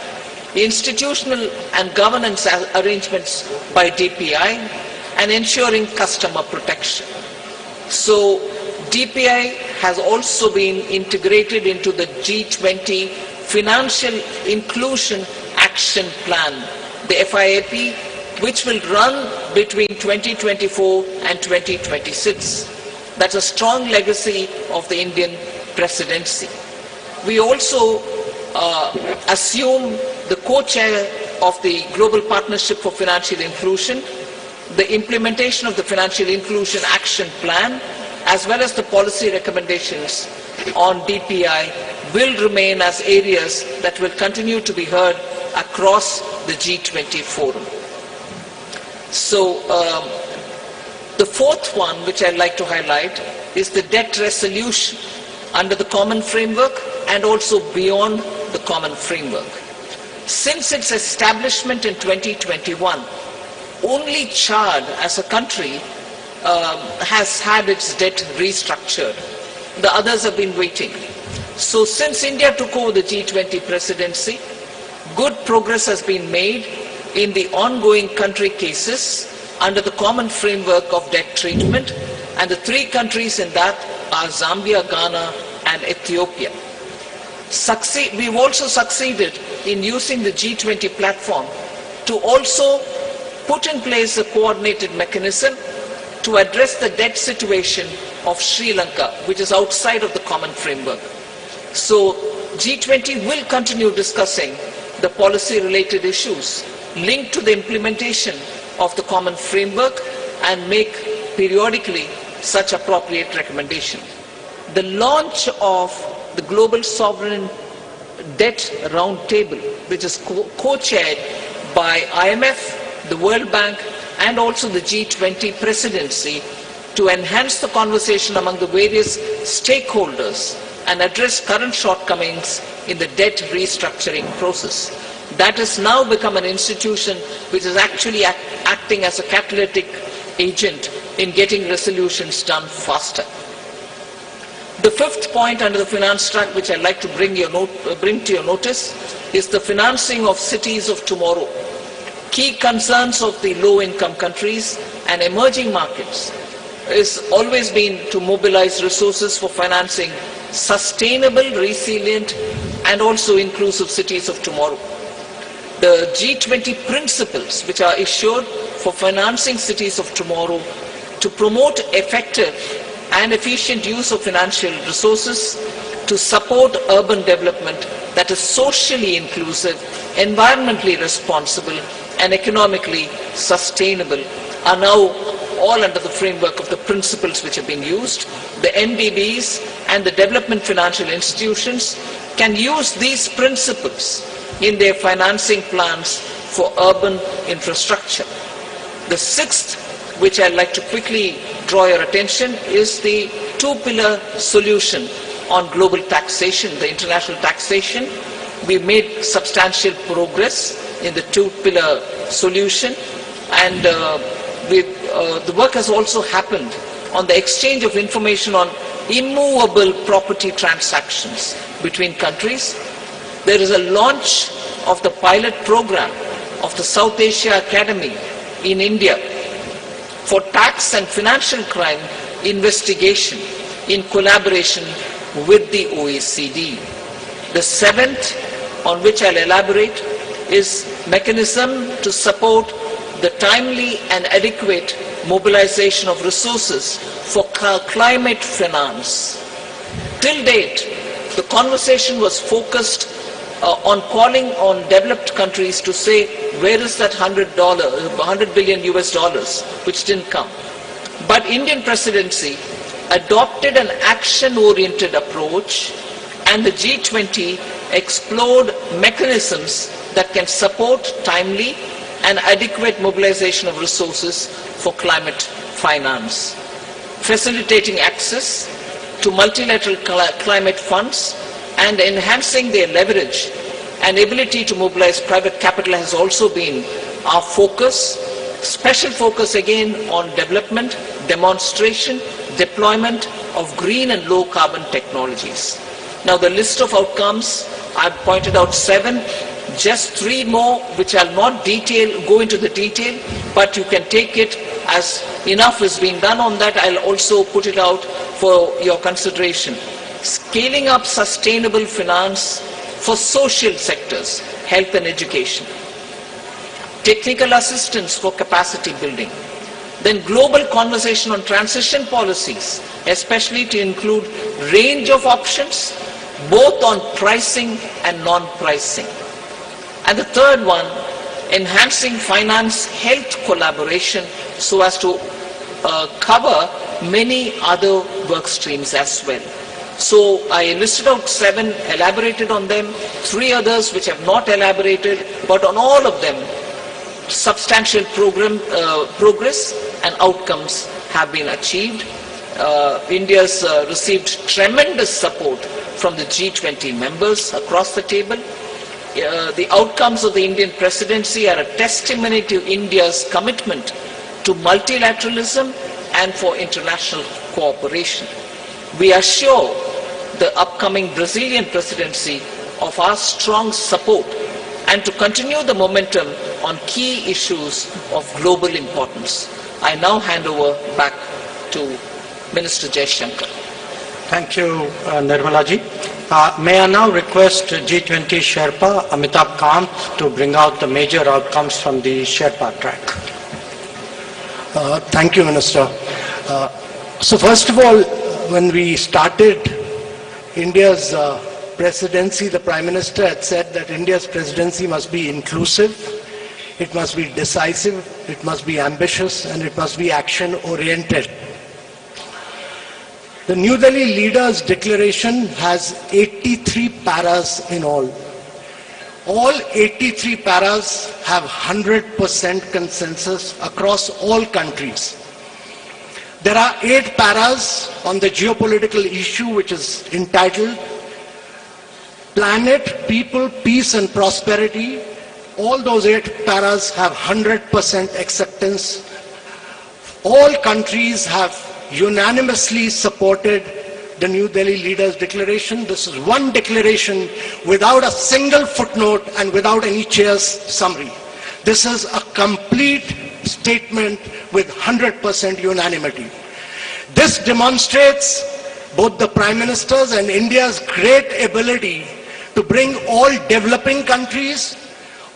Speaker 9: institutional and governance arrangements by DPI, and ensuring customer protection. So DPI has also been integrated into the G20 Financial Inclusion Action Plan, the FIAP, which will run between 2024 and 2026. That's a strong legacy of the Indian presidency. We also assume the co-chair of the Global Partnership for Financial Inclusion. The implementation of the Financial Inclusion Action Plan, as well as the policy recommendations on DPI, will remain as areas that will continue to be heard across the G20 forum. So the fourth one, which I'd like to highlight, is the debt resolution under the common framework and also beyond the common framework. Since its establishment in 2021, only Chad as a country has had its debt restructured. The others have been waiting. So since India took over the G20 presidency, good progress has been made in the ongoing country cases under the common framework of debt treatment, and the 3 countries in that are Zambia, Ghana, and Ethiopia. We've also succeeded in using the G20 platform to also put in place a coordinated mechanism to address the debt situation of Sri Lanka, which is outside of the common framework. So G20 will continue discussing the policy-related issues linked to the implementation of the common framework and make periodically such appropriate recommendations. The launch of the Global Sovereign Debt Roundtable, which is co-chaired by IMF, the World Bank, and also the G20 presidency, to enhance the conversation among the various stakeholders and address current shortcomings in the debt restructuring process. That has now become an institution which is actually acting as a catalytic agent in getting resolutions done faster. The fifth point under the finance track, which I'd like to bring to your notice, is the financing of cities of tomorrow. Key concerns of the low-income countries and emerging markets has always been to mobilize resources for financing sustainable, resilient, and also inclusive cities of tomorrow. The G20 principles, which are issued for financing cities of tomorrow to promote effective and efficient use of financial resources, to support urban development that is socially inclusive, environmentally responsible, and economically sustainable are now all under the framework of the principles which have been used. The NDBs and the development financial institutions can use these principles in their financing plans for urban infrastructure. The sixth, which I'd like to quickly draw your attention, is the two-pillar solution on global taxation, the international taxation. We've made substantial progress in the two-pillar solution, and the work has also happened on the exchange of information on immovable property transactions between countries. There is a launch of the pilot program of the South Asia Academy in India for tax and financial crime investigation in collaboration with the OECD. The seventh, on which I'll elaborate, is mechanism to support the timely and adequate mobilization of resources for climate finance. Till date, the conversation was focused on calling on developed countries to say, where is that $100 billion US dollars, which didn't come. But Indian presidency adopted an action-oriented approach, and the G20 explored mechanisms that can support timely and adequate mobilization of resources for climate finance, facilitating access to multilateral climate funds and enhancing their leverage and ability to mobilize private capital has also been our focus. Special focus again on development, demonstration, deployment of green and low carbon technologies. Now the list of outcomes, I've pointed out 7, just 3 more which I'll not go into the detail, but you can take it as enough is being done on that. I'll also put it out for your consideration. Scaling up sustainable finance for social sectors, health and education. Technical assistance for capacity building. Then global conversation on transition policies, especially to include range of options, both on pricing and non-pricing. And the third one, enhancing finance health collaboration so as to cover many other work streams as well. So I listed out 7, elaborated on them, 3 others which have not elaborated, but on all of them, substantial progress and outcomes have been achieved. India's received tremendous support from the G20 members across the table. The outcomes of the Indian presidency are a testimony to India's commitment to multilateralism and for international cooperation. We assure the upcoming Brazilian presidency of our strong support and to continue the momentum on key issues of global importance. I now hand over back to Minister Jaishankar.
Speaker 11: Thank you, Nirmala ji. May I now request G20 Sherpa Amitabh Kant to bring out the major outcomes from the Sherpa track.
Speaker 12: Thank you, Minister. So first of all, when we started India's presidency, the Prime Minister had said that India's presidency must be inclusive, it must be decisive, it must be ambitious, and it must be action-oriented. The New Delhi Leaders' Declaration has 83 paras in all. All 83 paras have 100% consensus across all countries. There are 8 paras on the geopolitical issue, which is entitled Planet, People, Peace and Prosperity. All those 8 paras have 100% acceptance. All countries have unanimously supported the New Delhi Leaders' Declaration. This is one declaration without a single footnote and without any chair's summary. This is a complete statement with 100% unanimity. This demonstrates both the Prime Minister's and India's great ability to bring all developing countries,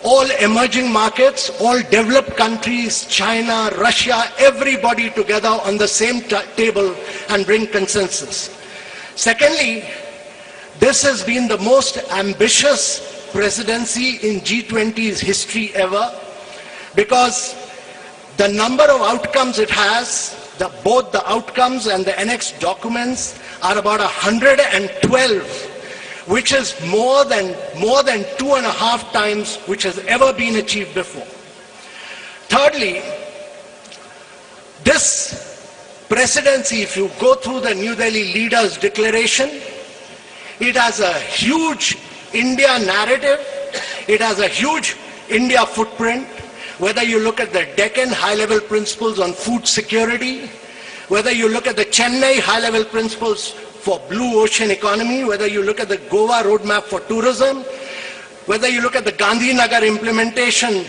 Speaker 12: all emerging markets, all developed countries, China, Russia, everybody together on the same table and bring consensus. Secondly, this has been the most ambitious presidency in G20's history ever, because the number of outcomes it has, both the outcomes and the annexed documents, are about 112, which is more than 2.5 times which has ever been achieved before. Thirdly, this presidency, if you go through the New Delhi Leaders' Declaration, it has a huge India narrative, it has a huge India footprint, whether you look at the Deccan high-level principles on food security, whether you look at the Chennai high-level principles for blue ocean economy, whether you look at the Goa roadmap for tourism, whether you look at the Gandhinagar implementation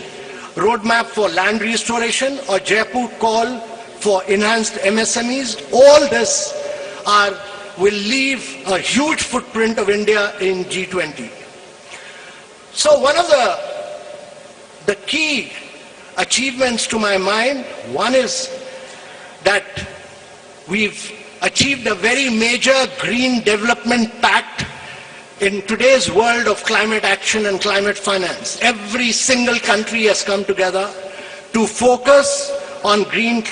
Speaker 12: roadmap for land restoration, or Jaipur call for enhanced MSMEs, all this will leave a huge footprint of India in G20. So one of the key achievements to my mind, one is that we've achieved a very major green development pact in today's world of climate action and climate finance. Every single country has come together to focus on green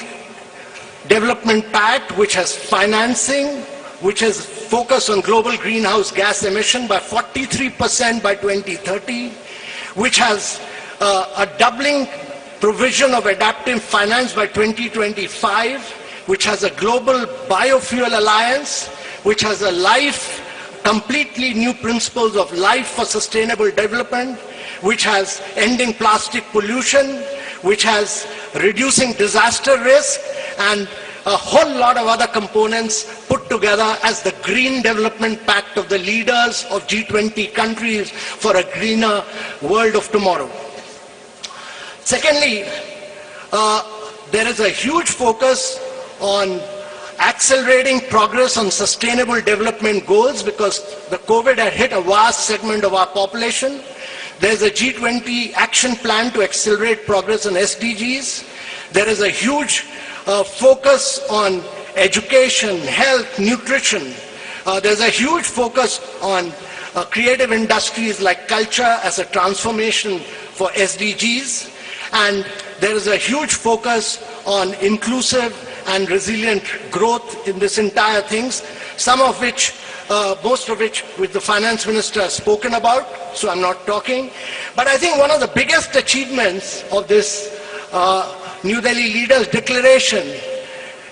Speaker 12: development pact, which has financing, which has focused on global greenhouse gas emission by 43% by 2030, which has a doubling provision of adaptive finance by 2025, which has a global biofuel alliance, which has completely new principles of life for sustainable development, which has ending plastic pollution, which has reducing disaster risk, and a whole lot of other components put together as the Green Development Pact of the leaders of G20 countries for a greener world of tomorrow. Secondly, there is a huge focus on accelerating progress on sustainable development goals, because the COVID had hit a vast segment of our population. There's a G20 action plan to accelerate progress on SDGs. There is a huge focus on education, health, nutrition. There's a huge focus on creative industries like culture as a transformation for SDGs. And there is a huge focus on inclusive and resilient growth in this entire thing, most of which the finance minister has spoken about, so I'm not talking. But I think one of the biggest achievements of this New Delhi Leaders' Declaration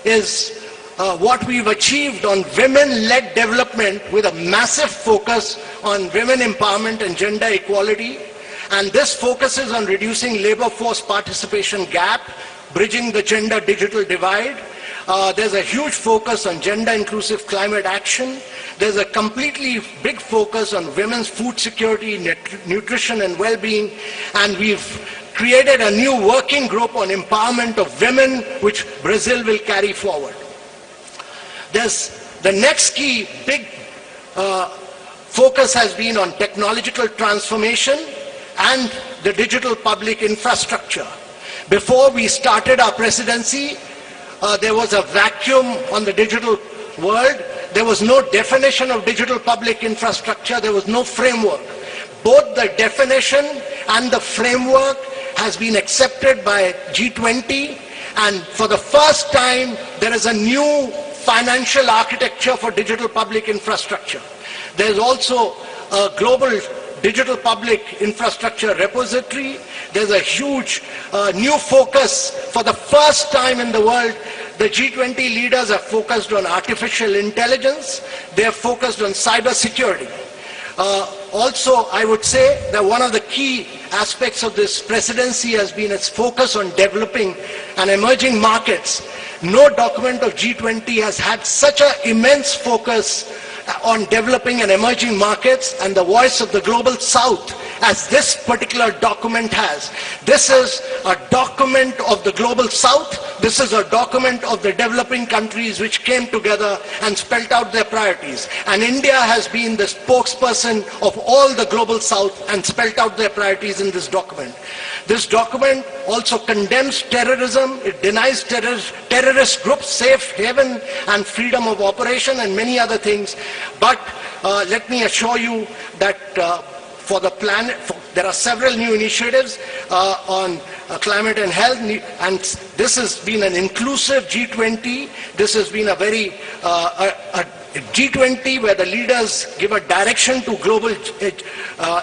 Speaker 12: is what we've achieved on women-led development, with a massive focus on women empowerment and gender equality. And this focuses on reducing labor force participation gap, bridging the gender digital divide. There's a huge focus on gender inclusive climate action. There's a completely big focus on women's food security, nutrition and well-being. And we've created a new working group on empowerment of women, which Brazil will carry forward. The next key big focus has been on technological transformation and the digital public infrastructure. Before we started our presidency, there was a vacuum on the digital world. There was no definition of digital public infrastructure. There was no framework. Both the definition and the framework has been accepted by G20, and for the first time there is a new financial architecture for digital public infrastructure. There is also a global digital public infrastructure repository. There's a huge new focus. For the first time in the world, the G20 leaders have focused on artificial intelligence. They have focused on cyber security. Also, I would say that one of the key aspects of this presidency has been its focus on developing and emerging markets. No document of G20 has had such an immense focus on developing and emerging markets and the voice of the global south as this particular document has. This is a document of the global south. This is a document of the developing countries which came together and spelled out their priorities. And India has been the spokesperson of all the global south and spelled out their priorities in this document. This document also condemns terrorism. It denies terrorist groups safe haven and freedom of operation and many other things. But let me assure you that for the planet, there are several new initiatives on climate and health, and this has been an inclusive G20. This has been a very a G20 where the leaders give a direction to global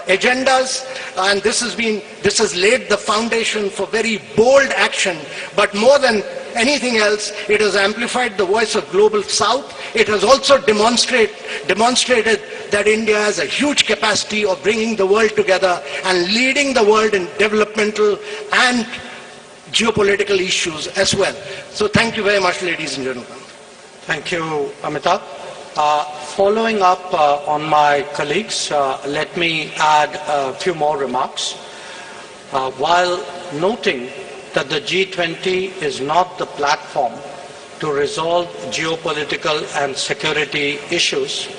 Speaker 12: agendas, and this has laid the foundation for very bold action. But more than anything else, it has amplified the voice of Global South. It has also demonstrated that India has a huge capacity of bringing the world together and leading the world in developmental and geopolitical issues as well. So thank you very much, ladies and gentlemen.
Speaker 11: Thank you, Amitabh. Following up on my colleagues, let me add a few more remarks. While noting that the G20 is not the platform to resolve geopolitical and security issues,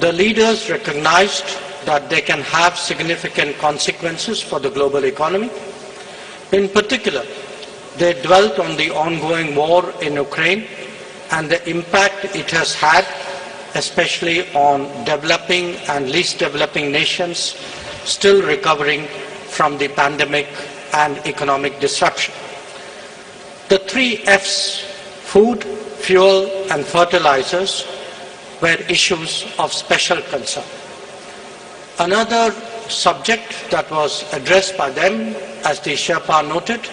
Speaker 11: the leaders recognized that they can have significant consequences for the global economy. In particular, they dwelt on the ongoing war in Ukraine and the impact it has had, especially on developing and least developing nations still recovering from the pandemic and economic disruption. The 3 F's, food, fuel and fertilizers, were issues of special concern. Another subject that was addressed by them, as the Sherpa noted,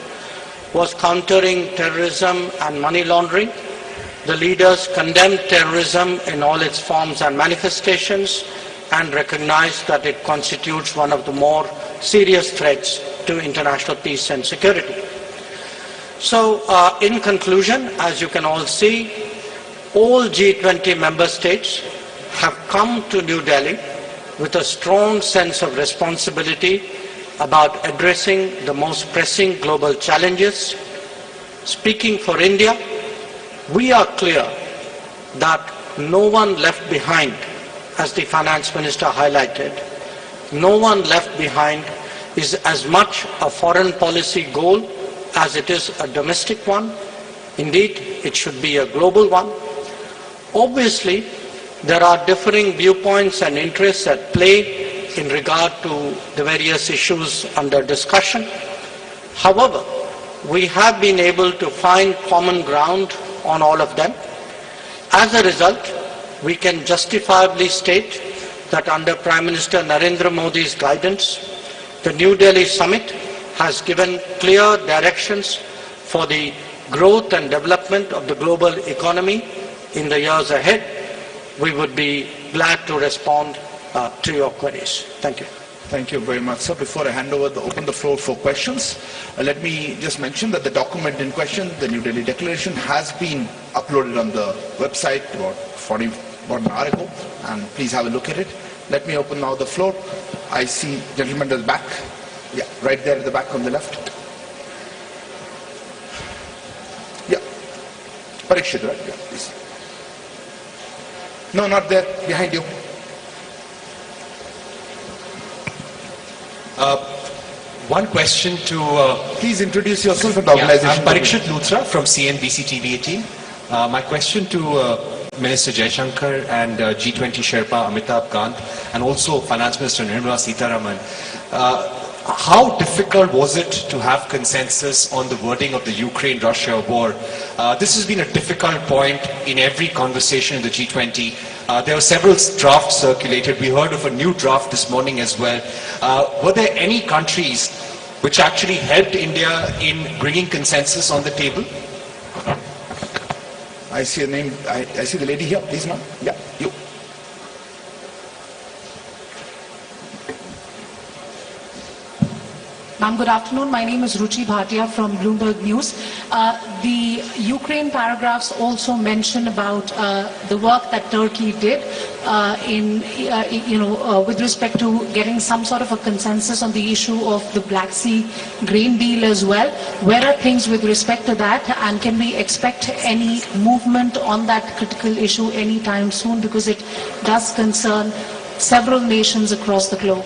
Speaker 11: was countering terrorism and money laundering. The leaders condemned terrorism in all its forms and manifestations and recognized that it constitutes one of the more serious threats to international peace and security. So, in conclusion, as you can all see, all G20 member states have come to New Delhi with a strong sense of responsibility about addressing the most pressing global challenges. Speaking for India, we are clear that no one left behind, as the finance minister highlighted, no one left behind is as much a foreign policy goal as it is a domestic one. Indeed, it should be a global one. Obviously, there are differing viewpoints and interests at play in regard to the various issues under discussion. However, we have been able to find common ground on all of them. As a result, we can justifiably state that under Prime Minister Narendra Modi's guidance, the New Delhi Summit has given clear directions for the growth and development of the global economy in the years ahead. We would be glad to respond to your queries. Thank you.
Speaker 10: Thank you very much, sir. Before I open the floor for questions, let me just mention that the document in question, the New Delhi Declaration, has been uploaded on the website about an hour ago, and please have a look at it. Let me open now the floor. I see gentleman at the back. Yeah, right there at the back on the left. Yeah. Parikshit, right? Yeah, please. No, not there. Behind you.
Speaker 13: One question to...
Speaker 10: please introduce yourself and the organization.
Speaker 13: I'm Parikshit Luthra from CNBC TV 18. My question to Minister Jaishankar and G20 Sherpa Amitabh Kant and also Finance Minister Nirmala Sitharaman. How difficult was it to have consensus on the wording of the Ukraine-Russia war? This has been a difficult point in every conversation in the G20. There were several drafts circulated. We heard of a new draft this morning as well. Were there any countries which actually helped India in bringing consensus on the table?
Speaker 10: I see a name. I see the lady here. Please, ma'am. Yeah, you.
Speaker 14: Ma'am, good afternoon. My name is Ruchi Bhatia from Bloomberg News. The Ukraine paragraphs also mention about the work that Turkey did with respect to getting some sort of a consensus on the issue of the Black Sea grain deal as well. Where are things with respect to that, and can we expect any movement on that critical issue anytime soon, because it does concern several nations across the globe?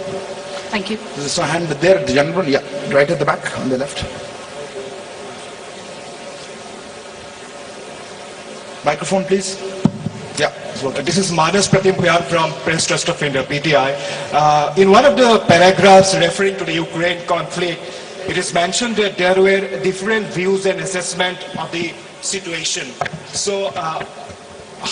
Speaker 14: Thank you.
Speaker 10: There's a hand there, the gentleman, yeah, right at the back on the left. Microphone, please. Yeah.
Speaker 13: This is Manas Pratim Bhuyar from Press Trust of India, PTI. In one of the paragraphs referring to the Ukraine conflict, it is mentioned that there were different views and assessment of the situation. So,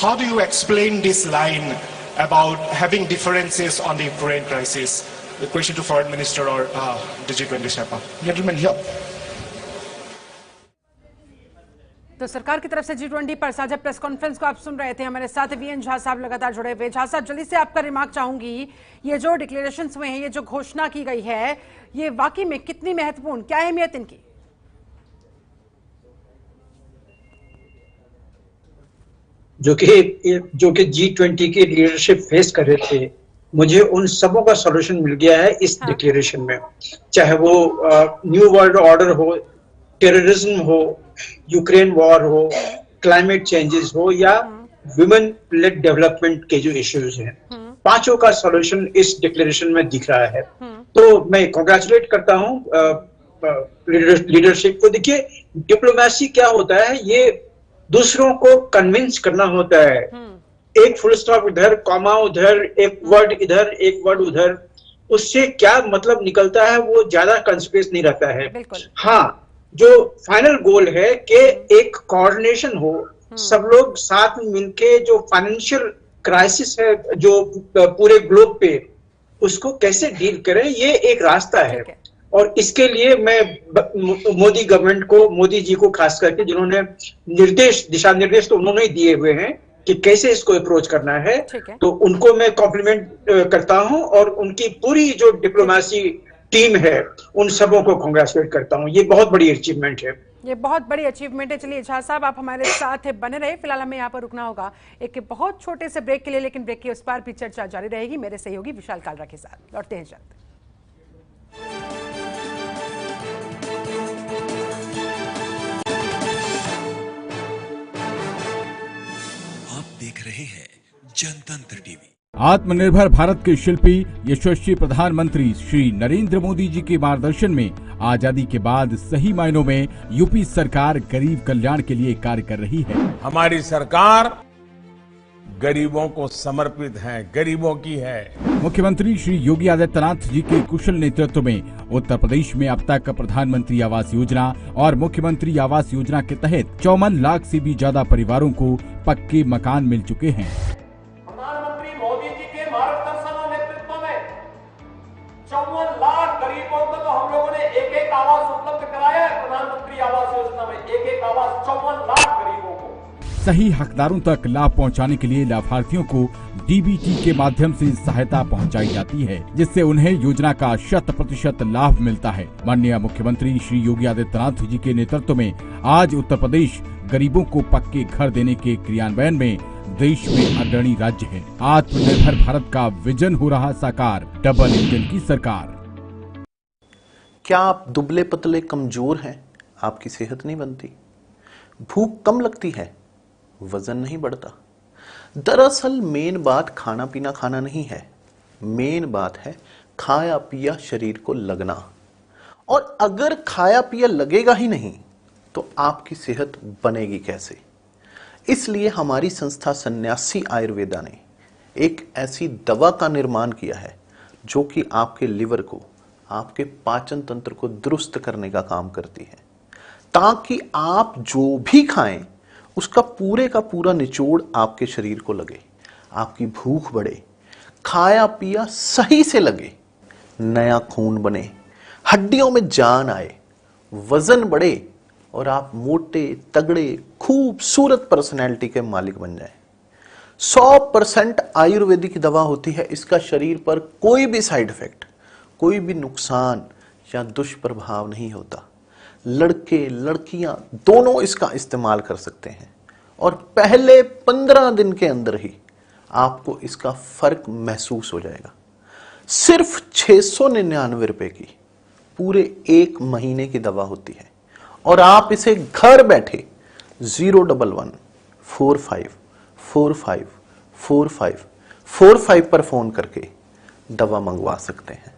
Speaker 13: how do you explain this line about having differences on the Ukraine crisis? The question to Foreign Minister or the G20 Sherpa. Gentlemen, here.
Speaker 1: तो सरकार की तरफ से G20 पर साझा press conference को आप सुन रहे थे। हमारे साथ वीएन झा साहब लगातार जुड़े हुए। झा साहब, जल्दी से आपका रिमार्क चाहूंगी, ये जो डिक्लेरेशंस हुए हैं, ये जो घोषणा की गई है, ये वाकई में कितनी महत्वपूर्ण, क्या अहमियत इनकी?
Speaker 4: जो कि G20 की लीडरशिप फेस कर रहे थे, मुझे उन सबों का सॉल्यूशन मिल गया है इस डिक्लेरेशन में। चाहे वो न्यू वर्ल्ड ऑर्डर हो, टेररिज्म हो, यूक्रेन वॉर हो, क्लाइमेट चेंजेस हो या वुमेन लेड डेवलपमेंट के जो इश्यूज हैं, पांचों का सॉल्यूशन इस डिक्लेरेशन में दिख रहा है। तो मैं कांग्रेचुलेट करता हूं लीडरशिप को। देखिए, डिप्लोमेसी क्या होता है, ये दूसरों को कन्विंस करना होता है। एक फुल स्टॉप इधर, कॉमा उधर, एक वर्ड इधर, एक वर्ड उधर, उससे क्या मतलब निकलता है वो ज्यादा कंस्पेस नहीं रहता है। हाँ, जो फाइनल गोल है कि एक कोऑर्डिनेशन हो, सब लोग साथ में मिलके जो फाइनेंशियल क्राइसिस है जो पूरे ग्लोब पे, उसको कैसे डील करें, ये एक रास्ता है। और इसके लिए मैं मोदी गवर्नमेंट को, मोदी जी को खास करके, जिन्होंने दिशा निर्देश तो उन्होंने ही दिए हुए हैं कि कैसे इसको अप्रोच करना है, तो उनको मैं कॉम्प्लीमेंट करता हूं और उनकी पूरी जो डिप्लोमेसी टीम है उन सबों को कांग्रेचुलेट करता हूं। ये बहुत बड़ी अचीवमेंट है,
Speaker 1: ये बहुत बड़ी अचीवमेंट है। चलिए झा साहब, आप हमारे साथ बने रहे। फिलहाल हमें यहाँ पर रुकना होगा एक बहुत छोटे से ब्रेक के लिए, लेकिन ब्रेक के उस पार भी चर्चा जारी रहेगी मेरे सहयोगी विशाल कालरा के साथ। लौटते हैं जल्द।
Speaker 15: देख रहे हैं जनतंत्र टीवी।
Speaker 16: आत्मनिर्भर भारत के शिल्पी यशस्वी प्रधानमंत्री श्री नरेंद्र मोदी जी के मार्गदर्शन में आजादी के बाद सही मायनों में यूपी सरकार गरीब कल्याण के लिए कार्य कर रही है।
Speaker 2: हमारी सरकार गरीबों को समर्पित है, गरीबों की है।
Speaker 16: मुख्यमंत्री श्री योगी आदित्यनाथ जी के कुशल नेतृत्व में उत्तर प्रदेश में अब तक प्रधानमंत्री आवास योजना और मुख्यमंत्री आवास योजना के तहत 54 लाख से भी ज्यादा परिवारों को पक्के मकान मिल चुके हैं।
Speaker 17: प्रधानमंत्री मोदी जी के मार्गदर्शन और नेतृत्व में 54 लाख गरीबों को तो हम लोगों ने एक आवास उपलब्ध कराया है। प्रधानमंत्री आवास योजना में एक आवास 54 लाख गरीबों को।
Speaker 16: सही हकदारों तक लाभ पहुंचाने के लिए लाभार्थियों को डीबीटी के माध्यम से सहायता पहुंचाई जाती है, जिससे उन्हें योजना का 100% लाभ मिलता है। माननीय मुख्यमंत्री श्री योगी आदित्यनाथ जी के नेतृत्व में आज उत्तर प्रदेश गरीबों को पक्के घर देने के क्रियान्वयन में देश में अग्रणी राज्य है। आत्मनिर्भर भारत का विजन हो रहा साकार, डबल इंजन की सरकार।
Speaker 7: क्या आप दुबले पतले कमजोर हैं? आपकी सेहत नहीं बनती, भूख कम लगती है, वजन नहीं बढ़ता? दरअसल मेन बात खाना पीना खाना नहीं है, मेन बात है खाया पिया शरीर को लगना। और अगर खाया पिया लगेगा ही नहीं तो आपकी सेहत बनेगी कैसे? इसलिए हमारी संस्था सन्यासी आयुर्वेदा ने एक ऐसी दवा का निर्माण किया है जो कि आपके लिवर को, आपके पाचन तंत्र को दुरुस्त करने का काम करती है, ताकि आप जो भी खाएं उसका पूरे का पूरा निचोड़ आपके शरीर को लगे, आपकी भूख बढ़े, खाया पिया सही से लगे, नया खून बने, हड्डियों में जान आए, वजन बढ़े और आप मोटे तगड़े खूबसूरत पर्सनैलिटी के मालिक बन जाएं। 100% आयुर्वेदिक दवा होती है। इसका शरीर पर कोई भी साइड इफेक्ट, कोई भी नुकसान या दुष्प्रभाव नहीं होता। लड़के लड़कियां दोनों इसका इस्तेमाल कर सकते हैं और पहले 15 दिन के अंदर ही आपको इसका फर्क महसूस हो जाएगा। सिर्फ 699 रुपए की पूरे 1 महीने की दवा होती है और आप इसे घर बैठे 01145454545 पर फोन करके दवा मंगवा सकते हैं।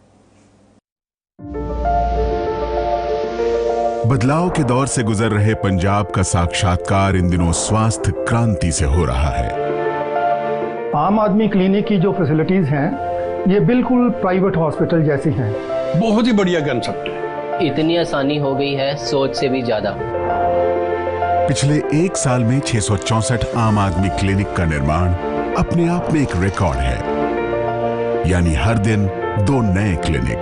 Speaker 18: बदलाव के दौर से गुजर रहे पंजाब का साक्षात्कार इन दिनों स्वास्थ्य क्रांति से हो रहा है।
Speaker 19: आम आदमी क्लिनिक की जो फैसिलिटीज हैं ये बिल्कुल प्राइवेट हॉस्पिटल जैसी हैं।
Speaker 20: बहुत ही बढ़िया कंसेप्ट है।
Speaker 21: इतनी आसानी हो गई है सोच से भी ज्यादा।
Speaker 15: पिछले 1 साल में 664 आम आदमी क्लिनिक का निर्माण अपने आप में एक रिकॉर्ड है, यानी हर दिन 2 नए क्लिनिक।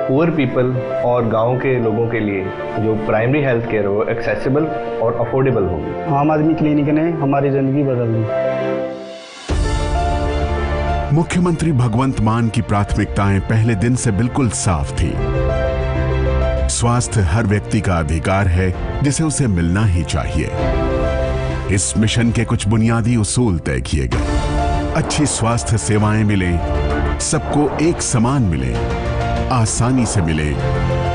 Speaker 22: पुअर पीपल और गांव के लोगों के लिए जो प्राइमरी हेल्थ केयर हो एक्सेसिबल और अफोर्डेबल होगी।
Speaker 19: आम आदमी क्लिनिक ने हमारी जिंदगी बदल दी।
Speaker 15: मुख्यमंत्री भगवंत मान की प्राथमिकताएं पहले दिन से बिल्कुल साफ थी। स्वास्थ्य हर व्यक्ति का अधिकार है जिसे उसे मिलना ही चाहिए। इस मिशन के कुछ बुनियादी उसूल तय किए गए। अच्छी स्वास्थ्य सेवाएं मिले, सबको एक समान मिले, आसानी से मिले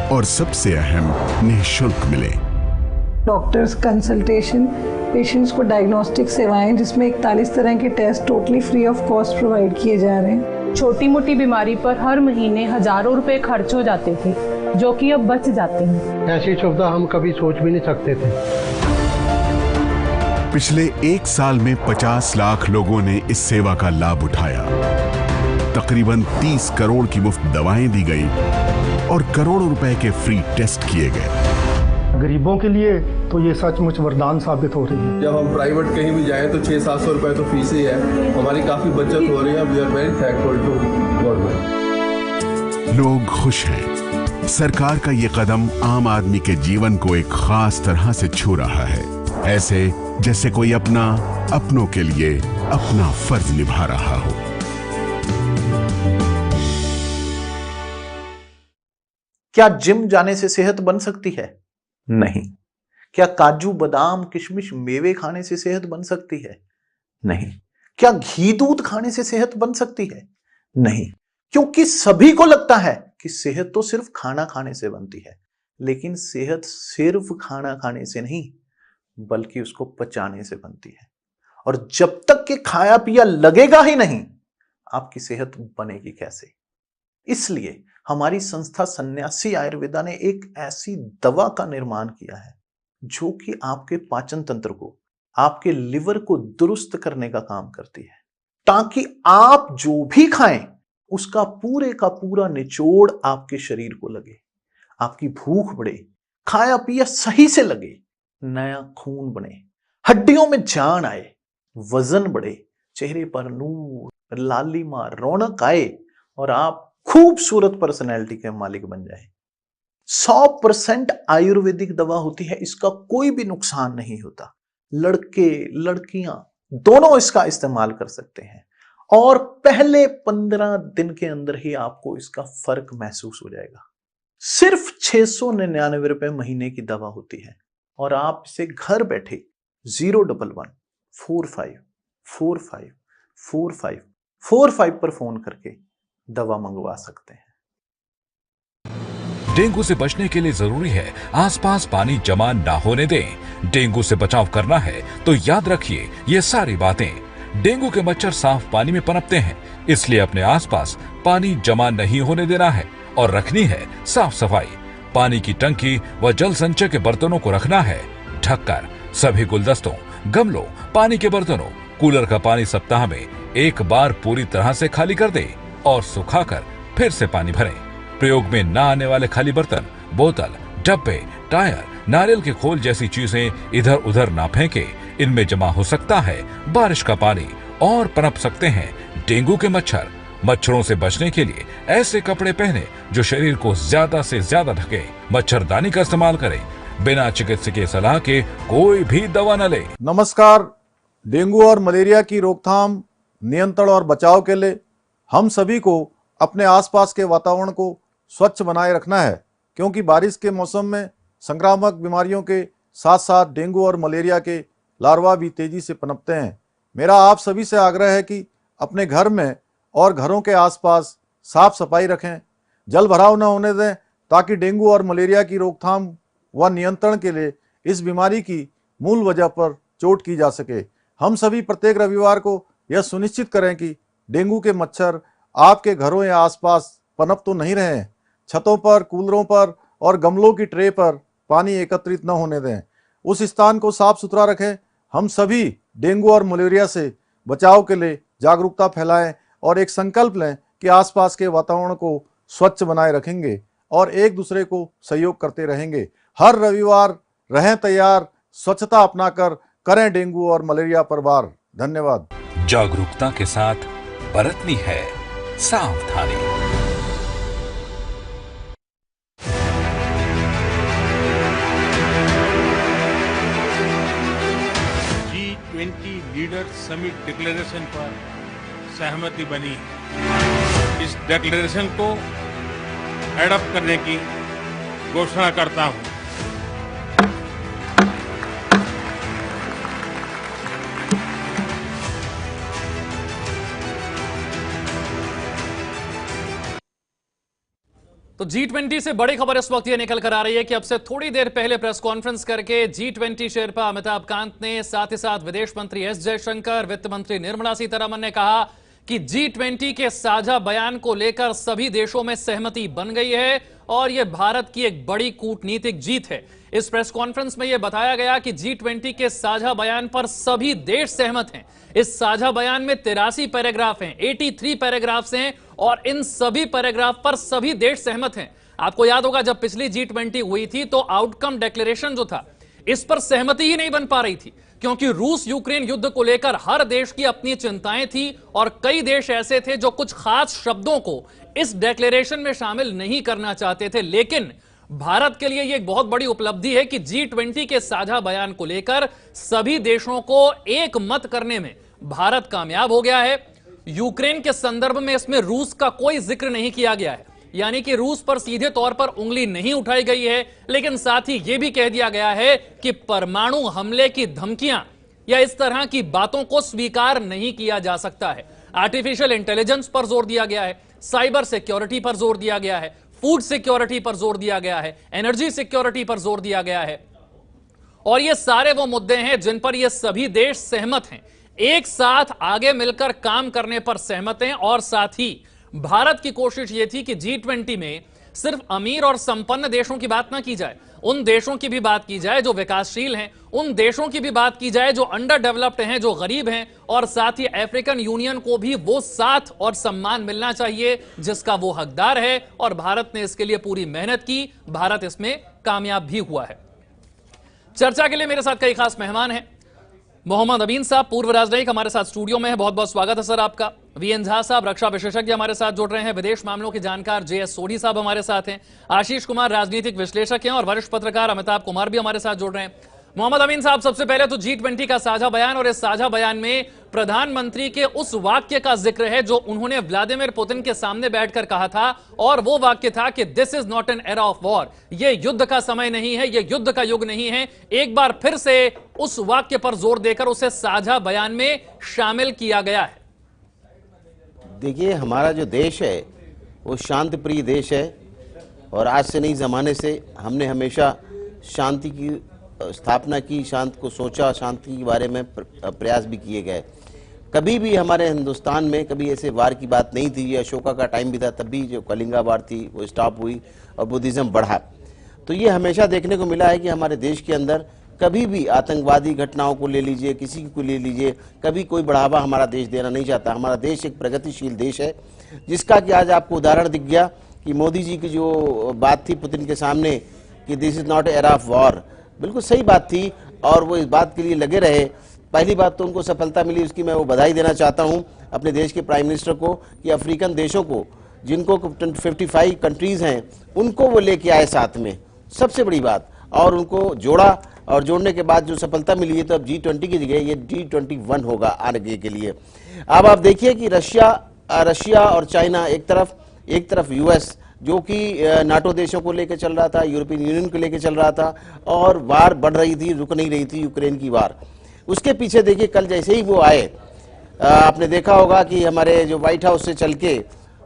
Speaker 15: और सबसे अहम निःशुल्क मिले।
Speaker 23: डॉक्टर्स कंसल्टेशन, पेशेंट्स को डायग्नोस्टिक सेवाएं जिसमें 41 तरह के test totally free of cost provide किए जा रहे हैं।
Speaker 24: छोटी मोटी बीमारी पर हर महीने हजारों रुपए खर्च हो जाते थे जो कि अब बच जाते हैं।
Speaker 19: ऐसी सुविधा हम कभी सोच भी नहीं सकते थे।
Speaker 15: पिछले 1 साल में 50 लाख लोगों ने इस सेवा का लाभ उठाया। तकरीबन 30 करोड़ की मुफ्त दवाएं दी गई और करोड़ों रुपए के फ्री टेस्ट किए गए।
Speaker 19: गरीबों के लिए तो ये सचमुच वरदान साबित हो रही है।
Speaker 5: जब हम प्राइवेट कहीं भी जाएं तो 600-700 रुपए तो फीस ही है। हमारी काफी बचत हो रही है। We are very thankful to government.
Speaker 15: लोग खुश हैं। सरकार का ये कदम आम आदमी के जीवन को एक खास तरह से छू रहा है, ऐसे जैसे कोई अपनों के लिए अपना फर्ज निभा रहा हो।
Speaker 7: क्या जिम जाने से सेहत बन सकती है? नहीं। क्या काजू बादाम किशमिश मेवे खाने से सेहत बन सकती है? नहीं। क्या घी दूध खाने से सेहत बन सकती है? नहीं, क्योंकि सभी को लगता है कि सेहत तो सिर्फ खाना खाने से बनती है, लेकिन सेहत सिर्फ खाना खाने से नहीं बल्कि उसको पचाने से बनती है। और जब तक कि खाया पिया लगेगा ही नहीं, आपकी सेहत बनेगी कैसे? इसलिए हमारी संस्था सन्यासी आयुर्वेदा ने एक ऐसी दवा का निर्माण किया है जो कि आपके पाचन तंत्र को, आपके लिवर को दुरुस्त करने का काम करती है, ताकि आप जो भी खाएं उसका पूरे का पूरा निचोड़ आपके शरीर को लगे, आपकी भूख बढ़े, खाया पिया सही से लगे, नया खून बने, हड्डियों में जान आए, वजन बढ़े, चेहरे पर नूर, लालिमा, रौनक आए और आप खूबसूरत पर्सनैलिटी के मालिक बन जाए। 100% आयुर्वेदिक दवा होती है, इसका कोई भी नुकसान नहीं होता। लड़के लड़कियां दोनों इसका इस्तेमाल कर सकते हैं और पहले 15 दिन के अंदर ही आपको इसका फर्क महसूस हो जाएगा। सिर्फ 699 रुपए महीने की दवा होती है और आप इसे घर बैठे 01145454545 पर फोन करके दवा मंगवा सकते हैं।
Speaker 25: डेंगू से बचने के लिए जरूरी है आसपास पानी जमा ना होने दें। डेंगू से बचाव करना है तो याद रखिए ये सारी बातें। डेंगू के मच्छर साफ पानी में पनपते हैं, इसलिए अपने आसपास पानी जमा नहीं होने देना है और रखनी है साफ सफाई। पानी की टंकी व जल संचय के बर्तनों को रखना है ढककर। सभी गुलदस्तों, गमलों, पानी के बर्तनों, कूलर का पानी सप्ताह में 1 बार पूरी तरह से खाली कर दे और सुखाकर फिर से पानी भरें। प्रयोग में न आने वाले खाली बर्तन, बोतल, डब्बे, टायर, नारियल के खोल जैसी चीजें इधर उधर ना फेंके। इनमें जमा हो सकता है बारिश का पानी और पनप सकते हैं डेंगू के मच्छर। मच्छरों से बचने के लिए ऐसे कपड़े पहने जो शरीर को ज्यादा से ज्यादा ढके। मच्छरदानी का इस्तेमाल करें। बिना चिकित्सकीय सलाह के कोई भी दवा न ले।
Speaker 5: नमस्कार। डेंगू और मलेरिया की रोकथाम, नियंत्रण और बचाव के लिए हम सभी को अपने आसपास के वातावरण को स्वच्छ बनाए रखना है, क्योंकि बारिश के मौसम में संक्रामक बीमारियों के साथ साथ डेंगू और मलेरिया के लार्वा भी तेजी से पनपते हैं। मेरा आप सभी से आग्रह है कि अपने घर में और घरों के आसपास साफ सफाई रखें, जल भराव न होने दें, ताकि डेंगू और मलेरिया की रोकथाम व नियंत्रण के लिए इस बीमारी की मूल वजह पर चोट की जा सके। हम सभी प्रत्येक रविवार को यह सुनिश्चित करें कि डेंगू के मच्छर आपके घरों या आसपास पनप तो नहीं रहे हैं। छतों पर, कूलरों पर और गमलों की ट्रे पर पानी एकत्रित न होने दें। उस स्थान को साफ सुथरा रखें। हम सभी डेंगू और मलेरिया से बचाव के लिए
Speaker 3: जागरूकता फैलाएं और एक संकल्प लें कि आसपास के वातावरण को स्वच्छ बनाए रखेंगे और एक दूसरे को सहयोग करते रहेंगे। हर रविवार रहें तैयार, स्वच्छता अपनाकर करें डेंगू और मलेरिया पर वार। धन्यवाद।
Speaker 25: जागरूकता के साथ बरतनी है सावधानी।
Speaker 2: G20 लीडर समिट डिक्लेरेशन पर सहमति बनी। इस डिक्लेरेशन को एडॉप्ट करने की घोषणा करता हूं।
Speaker 6: तो G20 से बड़ी खबर इस वक्त ये निकल कर आ रही है कि अब से थोड़ी देर पहले प्रेस कॉन्फ्रेंस करके G20 शेरपा अमिताभ कांत ने, साथ ही साथ विदेश मंत्री एस जयशंकर, वित्त मंत्री निर्मला सीतारमण ने कहा कि G20 के साझा बयान को लेकर सभी देशों में सहमति बन गई है और यह भारत की एक बड़ी कूटनीतिक जीत है। इस प्रेस कॉन्फ्रेंस में यह बताया गया कि G20 के साझा बयान पर सभी देश सहमत हैं। इस साझा बयान में 83 पैराग्राफ हैं, 83 पैराग्राफ्स हैं और इन सभी पैराग्राफ पर सभी देश सहमत हैं। आपको याद होगा जब पिछली G20 हुई थी तो आउटकम डिक्लेरेशन जो था इस पर सहमति ही नहीं बन पा रही थी, क्योंकि रूस यूक्रेन युद्ध को लेकर हर देश की अपनी चिंताएं थी और कई देश ऐसे थे जो कुछ खास शब्दों को इस डिक्लेरेशन में शामिल नहीं करना चाहते थे। लेकिन भारत के लिए यह एक बहुत बड़ी उपलब्धि है कि G20 के साझा बयान को लेकर सभी देशों को एक मत करने में भारत कामयाब हो गया है। यूक्रेन के संदर्भ में इसमें रूस का कोई जिक्र नहीं किया गया है, यानी कि रूस पर सीधे तौर पर उंगली नहीं उठाई गई है, लेकिन साथ ही यह भी कह दिया गया है कि परमाणु हमले की धमकियां या इस तरह की बातों को स्वीकार नहीं किया जा सकता है। आर्टिफिशियल इंटेलिजेंस पर जोर दिया गया है, साइबर सिक्योरिटी पर जोर दिया गया है, फूड सिक्योरिटी पर जोर दिया गया है, एनर्जी सिक्योरिटी पर जोर दिया गया है और ये सारे वो मुद्दे हैं जिन पर ये सभी देश सहमत हैं, एक साथ आगे मिलकर काम करने पर सहमत हैं। और साथ ही भारत की कोशिश यह थी कि G20 में सिर्फ अमीर और संपन्न देशों की बात ना की जाए, उन देशों की भी बात की जाए जो विकासशील हैं, उन देशों की भी बात की जाए जो अंडर डेवलप्ड हैं, जो गरीब हैं, और साथ ही अफ्रीकन यूनियन को भी वो साथ और सम्मान मिलना चाहिए जिसका वो हकदार है। और भारत ने इसके लिए पूरी मेहनत की, भारत इसमें कामयाब भी हुआ है। चर्चा के लिए मेरे साथ कई खास मेहमान हैं। मोहम्मद अमीन साहब, पूर्व राजनयिक, हमारे साथ स्टूडियो में है। बहुत बहुत स्वागत है सर आपका। वीएन झा साहब, रक्षा विशेषज्ञ, हमारे साथ जुड़ रहे हैं। विदेश मामलों के जानकार जेएस सोढ़ी साहब हमारे साथ हैं। आशीष कुमार, राजनीतिक विश्लेषक हैं और वरिष्ठ पत्रकार अमिताभ कुमार भी हमारे साथ जुड़ रहे हैं। मोहम्मद अमीन साहब, सबसे पहले तो G20 का साझा बयान, और इस साझा बयान में प्रधानमंत्री के उस वाक्य का जिक्र है जो उन्होंने व्लादिमीर पुतिन के सामने बैठकर कहा था, और वो वाक्य था कि this is not an era of war, ये युद्ध का समय नहीं है, ये युद्ध का युग नहीं है। एक बार फिर से उस वाक्य पर जोर देकर उसे साझा बयान में शामिल किया गया है।
Speaker 8: देखिए, हमारा जो देश है वो शांति प्रिय देश है और आज से नहीं ज़माने से हमने हमेशा शांति की स्थापना की, शांति को सोचा, शांति के बारे में प्रयास भी किए गए। कभी भी हमारे हिंदुस्तान में कभी ऐसे वार की बात नहीं थी। अशोका का टाइम भी था, तब भी जो कलिंगा वार थी वो स्टॉप हुई और बुद्धिज़्म बढ़ा। तो ये हमेशा देखने को मिला है कि हमारे देश के अंदर कभी भी आतंकवादी घटनाओं को ले लीजिए, किसी को ले लीजिए, कभी कोई बढ़ावा हमारा देश देना नहीं चाहता। हमारा देश एक प्रगतिशील देश है, जिसका कि आज आपको उदाहरण दिख गया कि मोदी जी की जो बात थी पुतिन के सामने कि this is not era of war, बिल्कुल सही बात थी और वो इस बात के लिए लगे रहे। पहली बात तो उनको सफलता मिली, उसकी मैं वो बधाई देना चाहता हूँ अपने देश के प्राइम मिनिस्टर को कि अफ्रीकन देशों को, जिनको 55 कंट्रीज़ हैं, उनको वो लेके आए साथ में, सबसे बड़ी बात, और उनको जोड़ा। और जोड़ने के बाद जो सफलता मिली है तो अब G20 की जगह ये G21 होगा आगे के लिए। अब आप देखिए कि रशिया और चाइना एक तरफ US जो कि नाटो देशों को लेकर चल रहा था, यूरोपियन यूनियन को लेकर चल रहा था, और वार बढ़ रही थी, रुक नहीं रही थी यूक्रेन की वार। उसके पीछे देखिए कल जैसे ही वो आए, आपने देखा होगा कि हमारे जो व्हाइट हाउस से चल के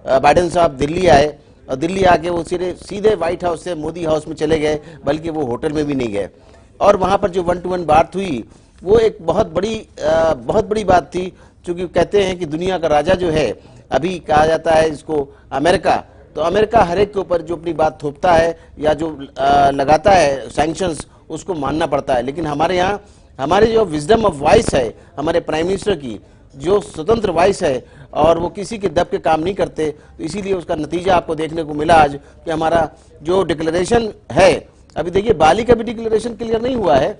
Speaker 8: बाइडेन साहब दिल्ली आए और दिल्ली आके वो सीधे व्हाइट हाउस से मोदी हाउस में चले गए, बल्कि वो होटल में भी नहीं गए। और वहाँ पर जो 1-to-1 बात हुई वो एक बहुत बड़ी बात थी, क्योंकि कहते हैं कि दुनिया का राजा जो है, अभी कहा जाता है इसको अमेरिका, तो अमेरिका हर एक के ऊपर जो अपनी बात थोपता है या जो लगाता है सैंक्शंस, उसको मानना पड़ता है। लेकिन हमारे यहाँ हमारे जो विजडम ऑफ वॉइस है हमारे प्राइम मिनिस्टर की, जो स्वतंत्र वॉइस है और वो किसी के दब के काम नहीं करते, तो इसीलिए उसका नतीजा आपको देखने को मिला आज कि हमारा जो डिक्लेरेशन है, अभी देखिए बाली का भी डिक्लेरेशन क्लियर नहीं हुआ है,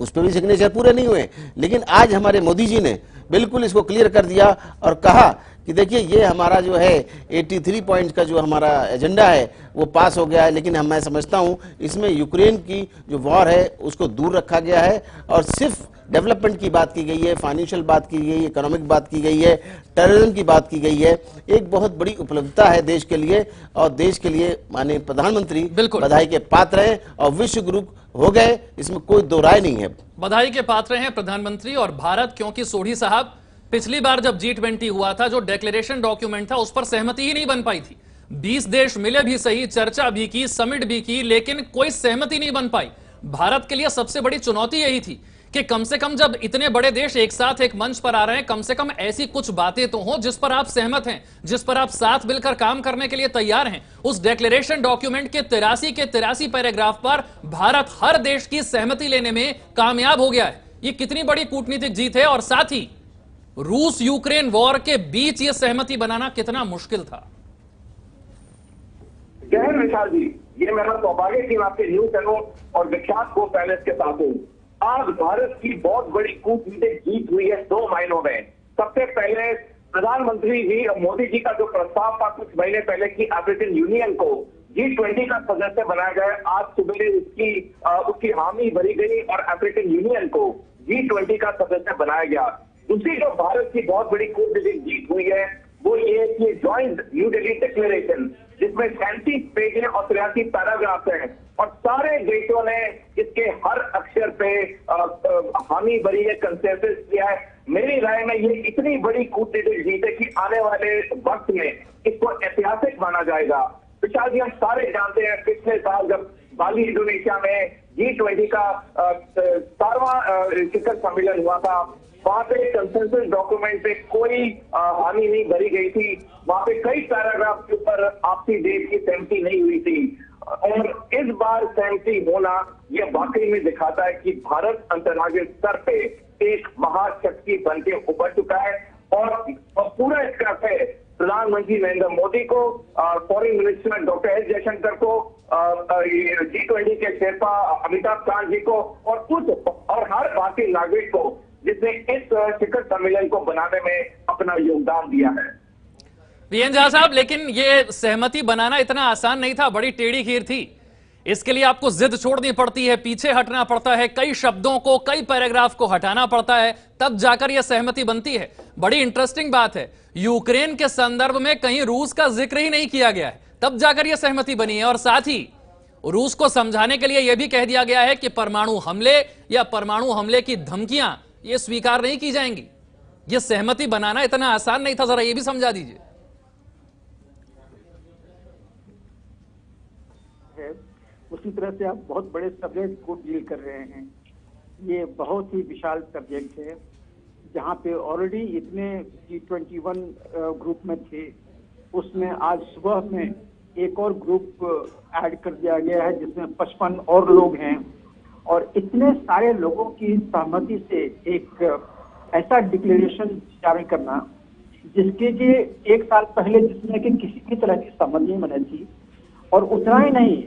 Speaker 8: उस पर भी सिग्नेचर पूरे नहीं हुए, लेकिन आज हमारे मोदी जी ने बिल्कुल इसको क्लियर कर दिया और कहा कि देखिए ये हमारा जो है 83 पॉइंट्स का जो हमारा एजेंडा है वो पास हो गया है, लेकिन मैं समझता हूँ इसमें यूक्रेन की जो वॉर है उसको दूर रखा गया है और सिर्फ डेवलपमेंट की बात की गई है, फाइनेंशियल बात की गई है, इकोनॉमिक बात की गई है, टेररिज्म की बात की गई है। एक बहुत बड़ी उपलब्धता है देश के लिए और देश के लिए माननीय प्रधानमंत्री बधाई के पात्र हैं और विश्व गुरु हो गए, इसमें कोई दो राय नहीं है।
Speaker 6: बधाई के पात्र हैं प्रधानमंत्री और भारत, क्योंकि सोढ़ी साहब पिछली बार जब G20 हुआ था, जो डिक्लेरेशन डॉक्यूमेंट था उस पर सहमति ही नहीं बन पाई थी। 20 देश मिले भी सही, चर्चा भी की, समिट भी की, लेकिन कोई सहमति नहीं बन पाई। भारत के लिए सबसे बड़ी चुनौती यही थी कि कम से कम जब इतने बड़े देश एक साथ एक मंच पर आ रहे हैं, कम से कम ऐसी कुछ बातें तो हो जिस पर आप सहमत हैं, जिस पर आप साथ मिलकर काम करने के लिए तैयार हैं। उस डिक्लेरेशन डॉक्यूमेंट के 83 पैराग्राफ पर भारत हर देश की सहमति लेने में कामयाब हो गया है। ये कितनी बड़ी कूटनीतिक जीत है और साथ ही रूस यूक्रेन वॉर के बीच ये सहमति बनाना कितना मुश्किल था।
Speaker 9: जय हिंद विशाल जी, ये मेरा सौभाग्य कि मैं आपके न्यूज चैनल और विख्यात को पैलेस के साथ हूँ। आज भारत की बहुत बड़ी कूटनीतिक जीत हुई है 2 महीनों में। सबसे पहले प्रधानमंत्री जी मोदी जी का जो प्रस्ताव था कुछ महीने पहले कि अफ्रीकन यूनियन को G20 का सदस्य बनाया जाए, आज सुबह उसकी हामी भरी गई और अफ्रीकन यूनियन को G20 का सदस्य बनाया गया। दूसरी जो भारत की बहुत बड़ी कूटनीतिक जीत हुई है वो ये कि ज्वाइंट न्यू दिल्ली डिक्लेरेशन, जिसमें 37 पेज है और 83 पैराग्राफ है और सारे देशों ने इसके हर अक्षर पे हामी भरी है, कंसेंसस किया है। मेरी राय में ये इतनी बड़ी कूटनीतिक जीत है कि आने वाले वक्त में इसको ऐतिहासिक माना जाएगा। विशाल जी, हम सारे जानते हैं पिछले साल जब बाली इंडोनेशिया में G20 का 17वां शिखर सम्मेलन हुआ था, वहां पे कंसेंसस डॉक्यूमेंट पे कोई हामी नहीं भरी गई थी। वहां पे कई पैराग्राफ के ऊपर आपसी देश की सहमति नहीं हुई थी और इस बार सहमति होना यह वाकई में दिखाता है कि भारत अंतर्राष्ट्रीय स्तर पे एक महाशक्ति बन के उभर चुका है और पूरा इसका है प्रधानमंत्री नरेंद्र मोदी को, foreign minister doctor S Jaishankar को, G20 के शेरपा अमिताभ कांत जी को और हर भारतीय नागरिक को जिसने इस शिखर सम्मेलन को बनाने में अपना योगदान दिया है।
Speaker 6: वीएन झा साहब, लेकिन ये सहमति बनाना इतना आसान नहीं था, बड़ी टेढ़ी खीर थी। इसके लिए आपको जिद छोड़नी पड़ती है, पीछे हटना पड़ता है, कई शब्दों को, कई पैराग्राफ को हटाना पड़ता है, तब जाकर यह सहमति बनती है। बड़ी इंटरेस्टिंग बात है, यूक्रेन के संदर्भ में कहीं रूस का जिक्र ही नहीं किया गया है, तब जाकर यह सहमति बनी है। और साथ ही रूस को समझाने के लिए यह भी कह दिया गया है कि परमाणु हमले या परमाणु हमले की धमकियां ये स्वीकार नहीं की जाएंगी। यह सहमति बनाना इतना आसान नहीं था, जरा यह भी समझा दीजिए।
Speaker 10: उसी तरह से आप बहुत बड़े सब्जेक्ट को डील कर रहे हैं। ये बहुत ही विशाल सब्जेक्ट है, जहाँ पे ऑलरेडी इतने G21 ग्रुप में थे, उसमें आज सुबह में एक और ग्रुप ऐड कर दिया गया है जिसमें 55 और लोग हैं और इतने सारे लोगों की सहमति से एक ऐसा डिक्लेरेशन जारी करना जिसके कि 1 साल पहले जिसमें कि किसी भी तरह की सहमति नहीं बनी थी, और उतना ही नहीं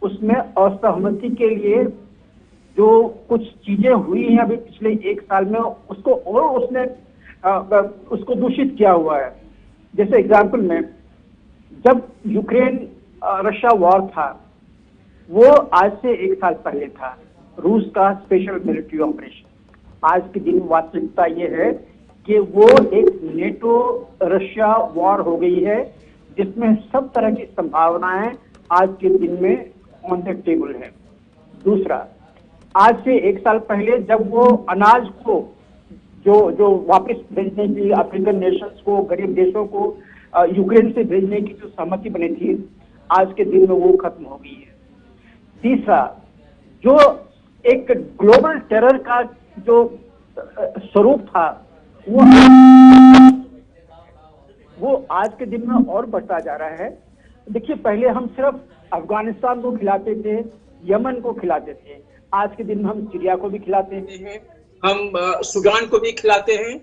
Speaker 10: उसमें असहमति के लिए जो कुछ चीजें हुई हैं अभी पिछले 1 साल में उसको और उसने उसको दूषित किया हुआ है। जैसे एग्जाम्पल में जब यूक्रेन रशिया वॉर था वो आज से 1 साल पहले था, रूस का स्पेशल मिलिट्री ऑपरेशन। आज के दिन वास्तविकता ये है कि वो एक नेटो रशिया वॉर हो गई है जिसमें सब तरह की संभावनाएं आज के दिन में ऑन द टेबल है। दूसरा, आज से 1 साल पहले जब वो अनाज को जो वापस भेजने की अफ्रीकन नेशंस को, गरीब देशों को यूक्रेन से भेजने की जो सहमति बनी थी, आज के दिन में वो खत्म हो गई है। तीसरा, जो एक ग्लोबल टेरर का जो स्वरूप था वो आज के दिन में और बढ़ता जा रहा है। देखिए, पहले हम सिर्फ अफगानिस्तान को खिलाते थे, यमन को खिलाते थे, आज के दिन में हम सीरिया को भी खिलाते हैं,
Speaker 9: हम सूडान को भी खिलाते हैं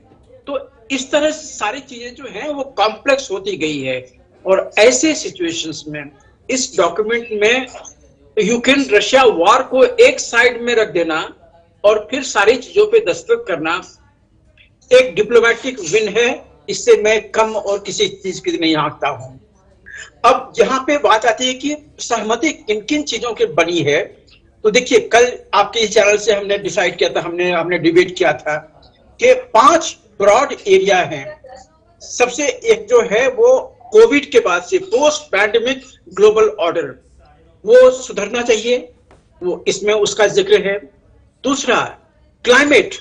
Speaker 4: तो इस तरह से सारी चीजें जो हैं वो कॉम्प्लेक्स होती गई है। और ऐसे सिचुएशंस में इस डॉक्यूमेंट में यूक्रेन रशिया वॉर को एक साइड में रख देना और फिर सारी चीजों पे दस्तखत करना एक डिप्लोमेटिक विन है। इससे मैं कम और किसी चीज की नहीं आंकता हूं। अब यहाँ पे बात आती है कि सहमति किन किन चीजों के बनी है। तो देखिए, कल आपके इस चैनल से हमने डिसाइड किया था, हमने डिबेट किया था कि 5 ब्रॉड एरिया हैं। सबसे एक जो है वो कोविड के बाद से पोस्ट पैंडेमिक ग्लोबल ऑर्डर, वो सुधरना चाहिए, वो इसमें उसका जिक्र है। दूसरा, क्लाइमेट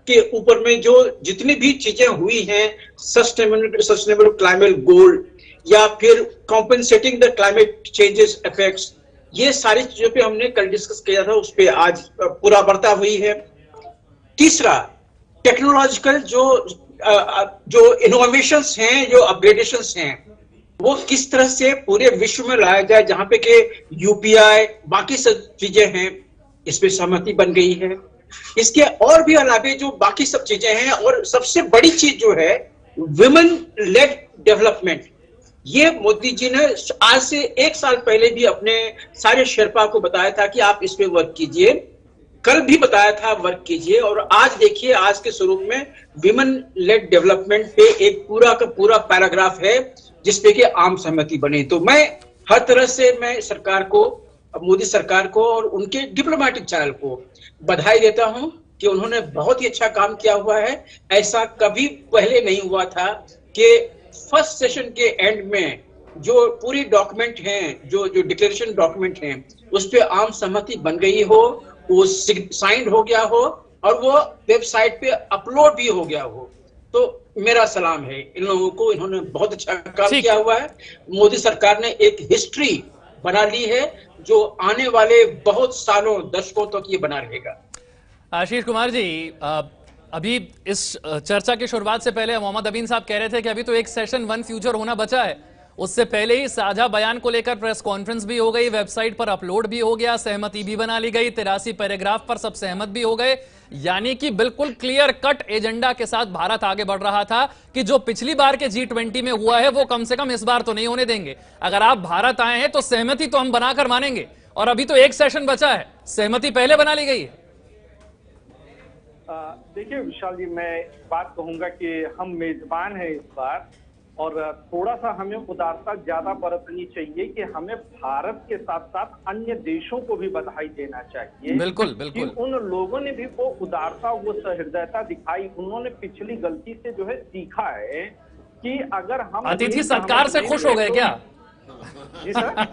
Speaker 4: के ऊपर में जो जितनी भी चीजें हुई हैं, सस्टेनेबल क्लाइमेट गोल या फिर compensating the climate changes effects, ये सारी चीजों पे हमने कल डिस्कस किया था, उस पे आज पूरा वार्ता हुई है। तीसरा, टेक्नोलॉजिकल जो इनोवेशंस हैं, जो अपग्रेडेशंस हैं, वो किस तरह से पूरे विश्व में लाया जाए, जहां पे के यूपीआई बाकी सब चीजें हैं, इस पे सहमति बन गई है। इसके और भी अलावे जो बाकी सब चीजें हैं, और सबसे बड़ी चीज जो है विमेन लेड डेवलपमेंट, ये मोदी जी ने आज से 1 साल पहले भी अपने सारे शेरपा को बताया था कि आप इस पे वर्क कीजिए, कल भी बताया था वर्क कीजिए। और आज देखिए, आज के स्वरूप में विमेन लेड डेवलपमेंट पे एक पूरा का पूरा पैराग्राफ है जिसपे कि आम सहमति बने। तो मैं हर तरह से मैं सरकार को, मोदी सरकार को और उनके डिप्लोमेटिक चैनल को बधाई देता हूं कि उन्होंने बहुत ही अच्छा काम किया हुआ है। ऐसा कभी पहले नहीं हुआ था कि फर्स्ट सेशन के एंड में जो पूरी डॉक्यूमेंट हैं, जो डिक्लेरेशन डॉक्यूमेंट हैं, उस पे आम सहमति बन गई हो, वो साइंड हो गया हो और वो वेबसाइट पे अपलोड भी हो गया हो। तो मेरा सलाम है इन लोगों को, इन्होंने बहुत अच्छा काम किया हुआ है। मोदी सरकार ने एक हिस्ट्री बना ली है जो आने वाले बहुत सालों, दशकों तक ये बना रहेगा।
Speaker 6: आशीष कुमार जी, अभी इस चर्चा की शुरुआत से पहले मोहम्मद अमीन साहब कह रहे थे कि अभी तो एक सेशन 1 फ्यूचर होना बचा है। उससे पहले ही साझा बयान को लेकर प्रेस कॉन्फ्रेंस भी हो गई, वेबसाइट पर अपलोड भी हो गया, सहमति भी बना ली गई, 83 पैराग्राफ पर सब सहमत भी हो गए। यानी कि बिल्कुल क्लियर कट एजेंडा के साथ भारत आगे बढ़ रहा था कि जो पिछली बार के G20 में हुआ है वो कम से कम इस बार तो नहीं होने देंगे। अगर आप भारत आए हैं तो सहमति तो हम बनाकर मानेंगे, और अभी तो एक सेशन बचा है, सहमति पहले बना ली गई है।
Speaker 11: देखिए विशाल जी, मैं बात कहूंगा कि हम मेजबान हैं इस बार, और थोड़ा सा हमें उदारता ज्यादा बरतनी चाहिए कि हमें भारत के साथ साथ अन्य देशों को भी बधाई देना चाहिए।
Speaker 6: बिल्कुल बिल्कुल।
Speaker 11: उन लोगों ने भी वो उदारता, वो सहृदयता दिखाई, उन्होंने पिछली गलती से जो है सीखा है कि अगर हम
Speaker 6: अतिथि सत्कार से खुश हो गए क्या?
Speaker 11: जी सर,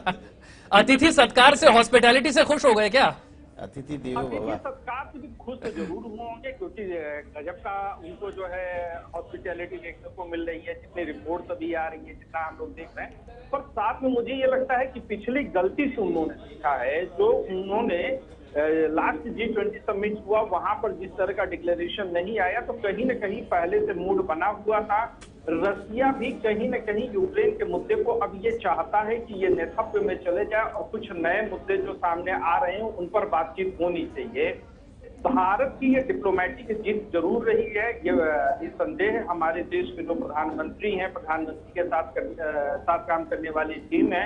Speaker 6: अतिथि सत्कार से, हॉस्पिटैलिटी से खुश हो गए क्या?
Speaker 11: अतिथि सत्कार से भी खुश जरूर होंगे, क्योंकि गजब का उनको जो है हॉस्पिटैलिटी देखने को मिल रही है, जितनी रिपोर्ट अभी आ रही है, जितना हम लोग देख रहे हैं। पर साथ में मुझे ये लगता है कि पिछली गलती से उन्होंने सीखा है, जो उन्होंने लास्ट G20 समिट हुआ, वहां पर जिस तरह का डिक्लेरेशन नहीं आया, तो कहीं न कहीं पहले से मूड बना हुआ था। रसिया भी कहीं न कहीं यूक्रेन के मुद्दे को अब ये चाहता है कि ये नेतृत्व में चले जाए और कुछ नए मुद्दे जो सामने आ रहे हैं उन पर बातचीत होनी चाहिए। भारत की ये डिप्लोमेटिक जीत जरूर रही है, ये संदेह हमारे देश के जो प्रधानमंत्री हैं, प्रधानमंत्री के साथ काम करने वाली टीम है,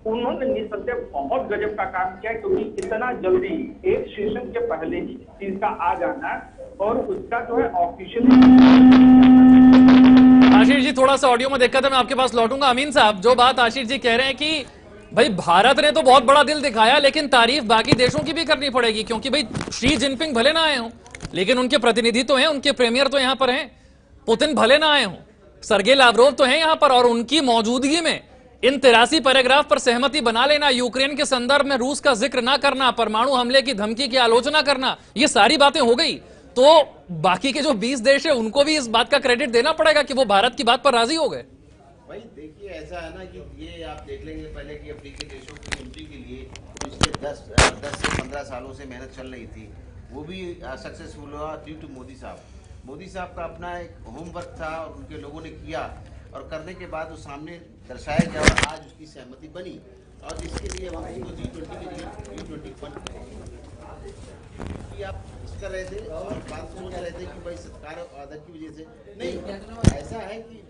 Speaker 11: उन्होंने निसंदेह बहुत गजब का काम किया, क्योंकि इतना जल्दी एक सेशन के पहले ही इस चीज का आ जाना और उसका जो है ऑफिशियली।
Speaker 6: आशीष जी, थोड़ा सा ऑडियो में दिक्कत है, मैं आपके पास लौटूंगा। अमीन साहब, जो बात आशीष जी कह रहे हैं कि भाई भारत ने तो बहुत बड़ा दिल दिखाया, लेकिन तारीफ बाकी देशों की भी करनी पड़ेगी, क्योंकि भाई शी जिनपिंग भले ना आए हों, लेकिन उनके प्रतिनिधि तो हैं, उनके प्रीमियर तो यहां पर हैं। पुतिन भले ना आए हों, सर्गे लावरोव तो हैं यहां पर, और उनकी मौजूदगी में इन 83 पैराग्राफ पर सहमति बना लेना, यूक्रेन के संदर्भ में रूस का जिक्र ना करना, परमाणु हमले की धमकी की आलोचना करना, ये सारी बातें हो गई। तो बाकी के जो 20 देश है उनको भी इस बात का क्रेडिट देना पड़ेगा कि वो भारत की बात पर राजी हो गए।
Speaker 8: भाई देखिए, ऐसा है ना कि ये आप देख लेंगे पहले कि अफ्रीकी देशों की एंट्री के लिए पिछले 10 से 15 सालों से मेहनत चल रही थी, वो भी सक्सेसफुल हुआ ड्यू टू मोदी साहब। मोदी साहब का अपना एक होमवर्क था और उनके लोगों ने किया, और करने के बाद वो सामने दर्शाया गया और आज उसकी सहमति बनी, और जिसके लिए हम उसको G20 के लिए G20 कि आप कर रहे थे और बात सुन रहे थे कि भाई सत्कार और आदर की वजह से नहीं, ऐसा है कि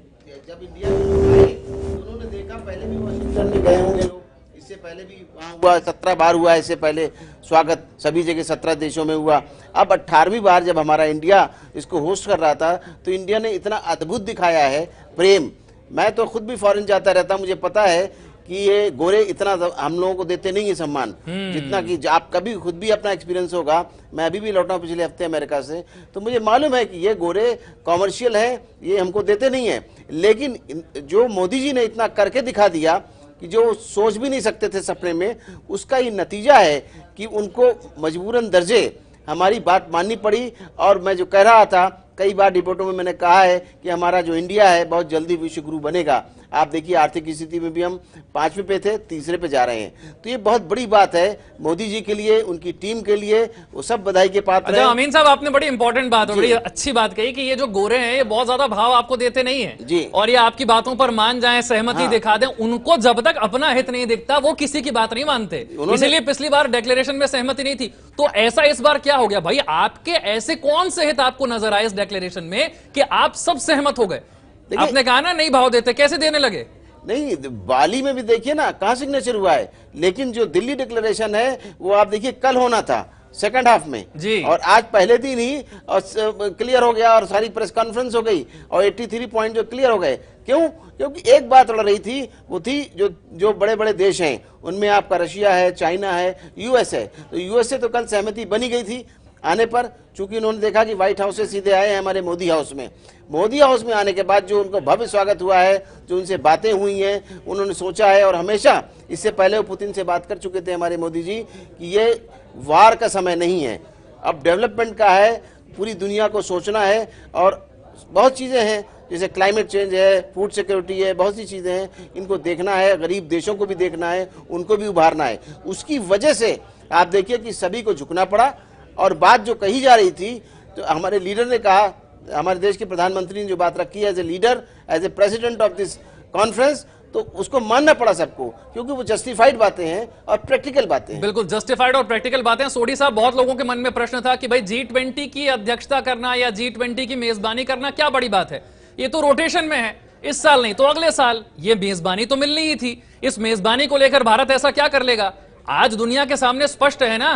Speaker 8: जब इंडिया में आए तो उन्होंने देखा, पहले भी वाशिंगटन में गए होंगे लोग, इससे पहले भी वहाँ हुआ, 17 बार हुआ, इससे पहले स्वागत सभी जगह 17 देशों में हुआ। अब 18वीं बार जब हमारा इंडिया इसको होस्ट कर रहा था तो इंडिया ने इतना अद्भुत दिखाया है प्रेम। मैं तो खुद भी फॉरेन जाता रहता, मुझे पता है कि ये गोरे इतना हम लोगों को देते नहीं है सम्मान जितना कि आप कभी खुद भी अपना एक्सपीरियंस होगा। मैं अभी भी लौटा हूं पिछले हफ्ते अमेरिका से, तो मुझे मालूम है कि ये गोरे कॉमर्शियल है, ये हमको देते नहीं है। लेकिन जो मोदी जी ने इतना करके दिखा दिया कि जो सोच भी नहीं सकते थे सपने में, उसका ये नतीजा है कि उनको मजबूरन दर्जे हमारी बात माननी पड़ी। और मैं जो कह रहा था, कई बार रिपोर्टों में मैंने कहा है कि हमारा जो इंडिया है बहुत जल्दी विश्व गुरु बनेगा। आप देखिए आर्थिक स्थिति में भी हम 5वें पे थे, 3रे पे जा रहे हैं, तो ये बहुत बड़ी बात है मोदी जी के लिए, उनकी टीम के लिए, वो सब बधाई के पात्र हैं।
Speaker 6: अमीन साहब, आपने बड़ी इंपॉर्टेंट बात, बड़ी अच्छी बात कही कि ये जो गोरे हैं ये बहुत ज्यादा भाव आपको देते नहीं है
Speaker 8: जी,
Speaker 6: और ये आपकी बातों पर मान जाएं, सहमति दिखा दें, उनको जब तक अपना हित नहीं दिखता वो किसी की बात नहीं मानते। इसलिए पिछली बार डिक्लेरेशन में सहमति नहीं थी, तो ऐसा इस बार क्या हो गया भाई? आपके ऐसे कौन से हित आपको नजर आए इस डिक्लेरेशन में कि आप सब सहमत हो गए? आपने कहा ना नहीं भाव देते, कैसे देने लगे?
Speaker 8: नहीं, बाली में भी देखिए ना कहां सिग्नेचर हुआ है, लेकिन जो दिल्ली डिक्लेरेशन है वो आप देखिए कल होना था सेकंड हाफ में जी, और आज पहले दिन ही क्लियर हो गया और सारी प्रेस कॉन्फ्रेंस हो गई और 83 पॉइंट जो क्लियर हो गए। क्यों? क्योंकि एक बात लड़ रही थी, वो थी जो बड़े बड़े देश हैं उनमें आपका रशिया है, चाइना है, यूएस है। तो यूएस से तो कल सहमति बनी गई थी आने पर, चूंकि उन्होंने देखा कि व्हाइट हाउस से सीधे आए हैं हमारे मोदी हाउस में। मोदी हाउस में आने के बाद जो उनको भव्य स्वागत हुआ है, जो उनसे बातें हुई हैं, उन्होंने सोचा है, और हमेशा इससे पहले वो पुतिन से बात कर चुके थे हमारे मोदी जी, कि ये वार का समय नहीं है, अब डेवलपमेंट का है, पूरी दुनिया को सोचना है। और बहुत चीज़ें हैं जैसे क्लाइमेट चेंज है, फूड सिक्योरिटी है, बहुत सी चीज़ें हैं, इनको देखना है, गरीब देशों को भी देखना है, उनको भी उभारना है। उसकी वजह से आप देखिए कि सभी को झुकना पड़ा। और बात जो कही जा रही थी, तो हमारे लीडर ने कहा, हमारे देश के प्रधानमंत्री ने जो बात रखी है as a leader, as a president of this conference, तो उसको मानना पड़ा सबको, क्योंकि वो जस्टिफाइड बातें हैं और प्रैक्टिकल बातें हैं।
Speaker 6: बिल्कुल जस्टिफाइड और प्रैक्टिकल बातें। सोडी साहब, बहुत लोगों के मन में प्रश्न था कि भाई G20 की अध्यक्षता करना या G20 की मेजबानी करना क्या बड़ी बात है? ये तो रोटेशन में है, इस साल नहीं तो अगले साल ये मेजबानी तो मिलनी ही थी। इस मेजबानी को लेकर भारत ऐसा क्या कर लेगा? आज दुनिया के सामने स्पष्ट है ना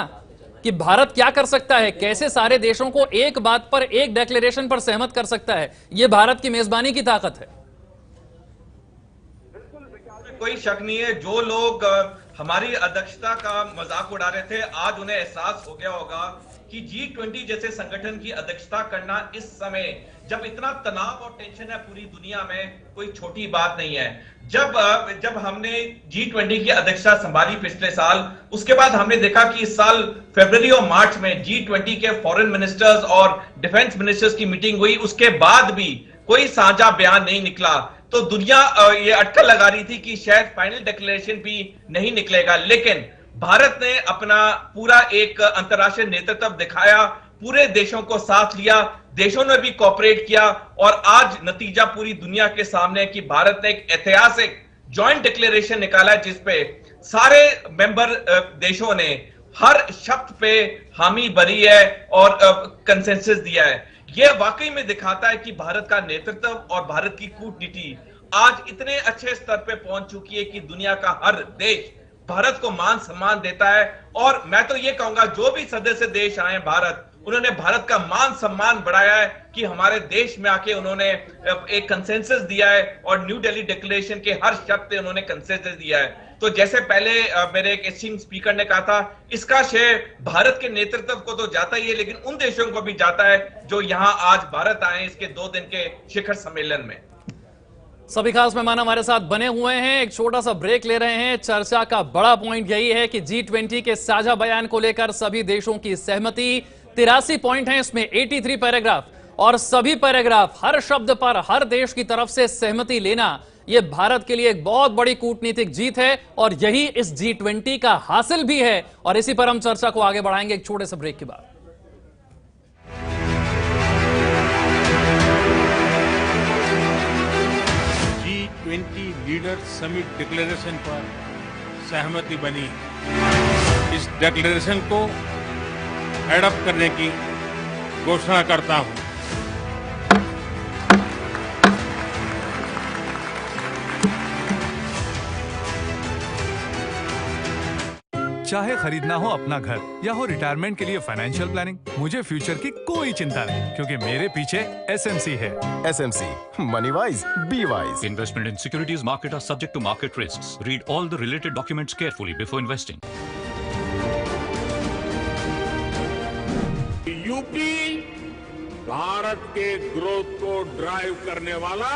Speaker 6: कि भारत क्या कर सकता है, कैसे सारे देशों को एक बात पर, एक डिक्लेरेशन पर सहमत कर सकता है। यह भारत की मेजबानी की ताकत है।
Speaker 1: कोई शक नहीं है, जो लोग हमारी अध्यक्षता का मजाक उड़ा रहे थे, आज उन्हें एहसास हो गया होगा कि G20 जैसे संगठन की अध्यक्षता करना इस समय, जब इतना तनाव और टेंशन है पूरी दुनिया में, कोई छोटी बात नहीं है। जब हमने G20 की अध्यक्षता संभाली पिछले साल, उसके बाद हमने देखा कि इस साल फरवरी और मार्च में G20 के फॉरेन मिनिस्टर्स और डिफेंस मिनिस्टर्स की मीटिंग हुई, उसके बाद भी कोई साझा बयान नहीं निकला। तो दुनिया ये अटकल लगा रही थी कि शायद फाइनल डिक्लेरेशन भी नहीं निकलेगा, लेकिन भारत ने अपना पूरा एक अंतर्राष्ट्रीय नेतृत्व दिखाया, पूरे देशों को साथ लिया, देशों ने भी कोऑपरेट किया, और आज नतीजा पूरी दुनिया के सामने कि भारत ने एक ऐतिहासिक जॉइंट डिक्लेरेशन निकाला है, जिसपे सारे मेंबर देशों ने हर शब्द पे हामी भरी है और कंसेंसस दिया है। यह वाकई में दिखाता है कि भारत का नेतृत्व और भारत की कूटनीति आज इतने अच्छे स्तर पे पहुंच चुकी है कि दुनिया का हर देश भारत को मान सम्मान देता है। और मैं तो ये कहूंगा, जो भी सदस्य देश आए भारत, उन्होंने भारत का मान सम्मान बढ़ाया है कि हमारे देश में आके उन्होंने एक कंसेंसस दिया है और न्यू दिल्ली डिक्लेरेशन के हर शब्द पे उन्होंने कंसेंसस दिया है। तो जैसे पहले मेरे एक एस्टीम्ड स्पीकर ने कहा था, इसका श्रेय भारत के नेतृत्व को तो जाता ही है, लेकिन उन देशों को भी जाता है जो यहां आज भारत आए इसके 2 दिन के शिखर सम्मेलन में।
Speaker 6: सभी खास मेहमान हमारे साथ बने हुए हैं, एक छोटा सा ब्रेक ले रहे हैं। चर्चा का बड़ा पॉइंट यही है कि G20 के साझा बयान को लेकर सभी देशों की सहमति, 83 पॉइंट हैं, इसमें 83 पैराग्राफ, और सभी पैराग्राफ हर शब्द पर हर देश की तरफ से सहमति लेना, यह भारत के लिए एक बहुत बड़ी कूटनीतिक जीत है और यही इस G20 का हासिल भी है। और इसी पर हम चर्चा को आगे बढ़ाएंगे एक छोटे से ब्रेक के बाद।
Speaker 2: G20 लीडर समिट डिक्लेरेशन पर सहमति बनी। इस डिक्लेरेशन को एडॉप्ट करने की घोषणा करता हूं।
Speaker 12: चाहे खरीदना हो अपना घर या हो रिटायरमेंट के लिए फाइनेंशियल प्लानिंग, मुझे फ्यूचर की कोई चिंता नहीं, क्योंकि मेरे पीछे एसएमसी है।
Speaker 13: SMC, money wise, be wise.
Speaker 14: Investment in securities market are subject to market risks. Read all the related documents carefully before investing.
Speaker 2: UP Bharat के ग्रोथ को ड्राइव करने वाला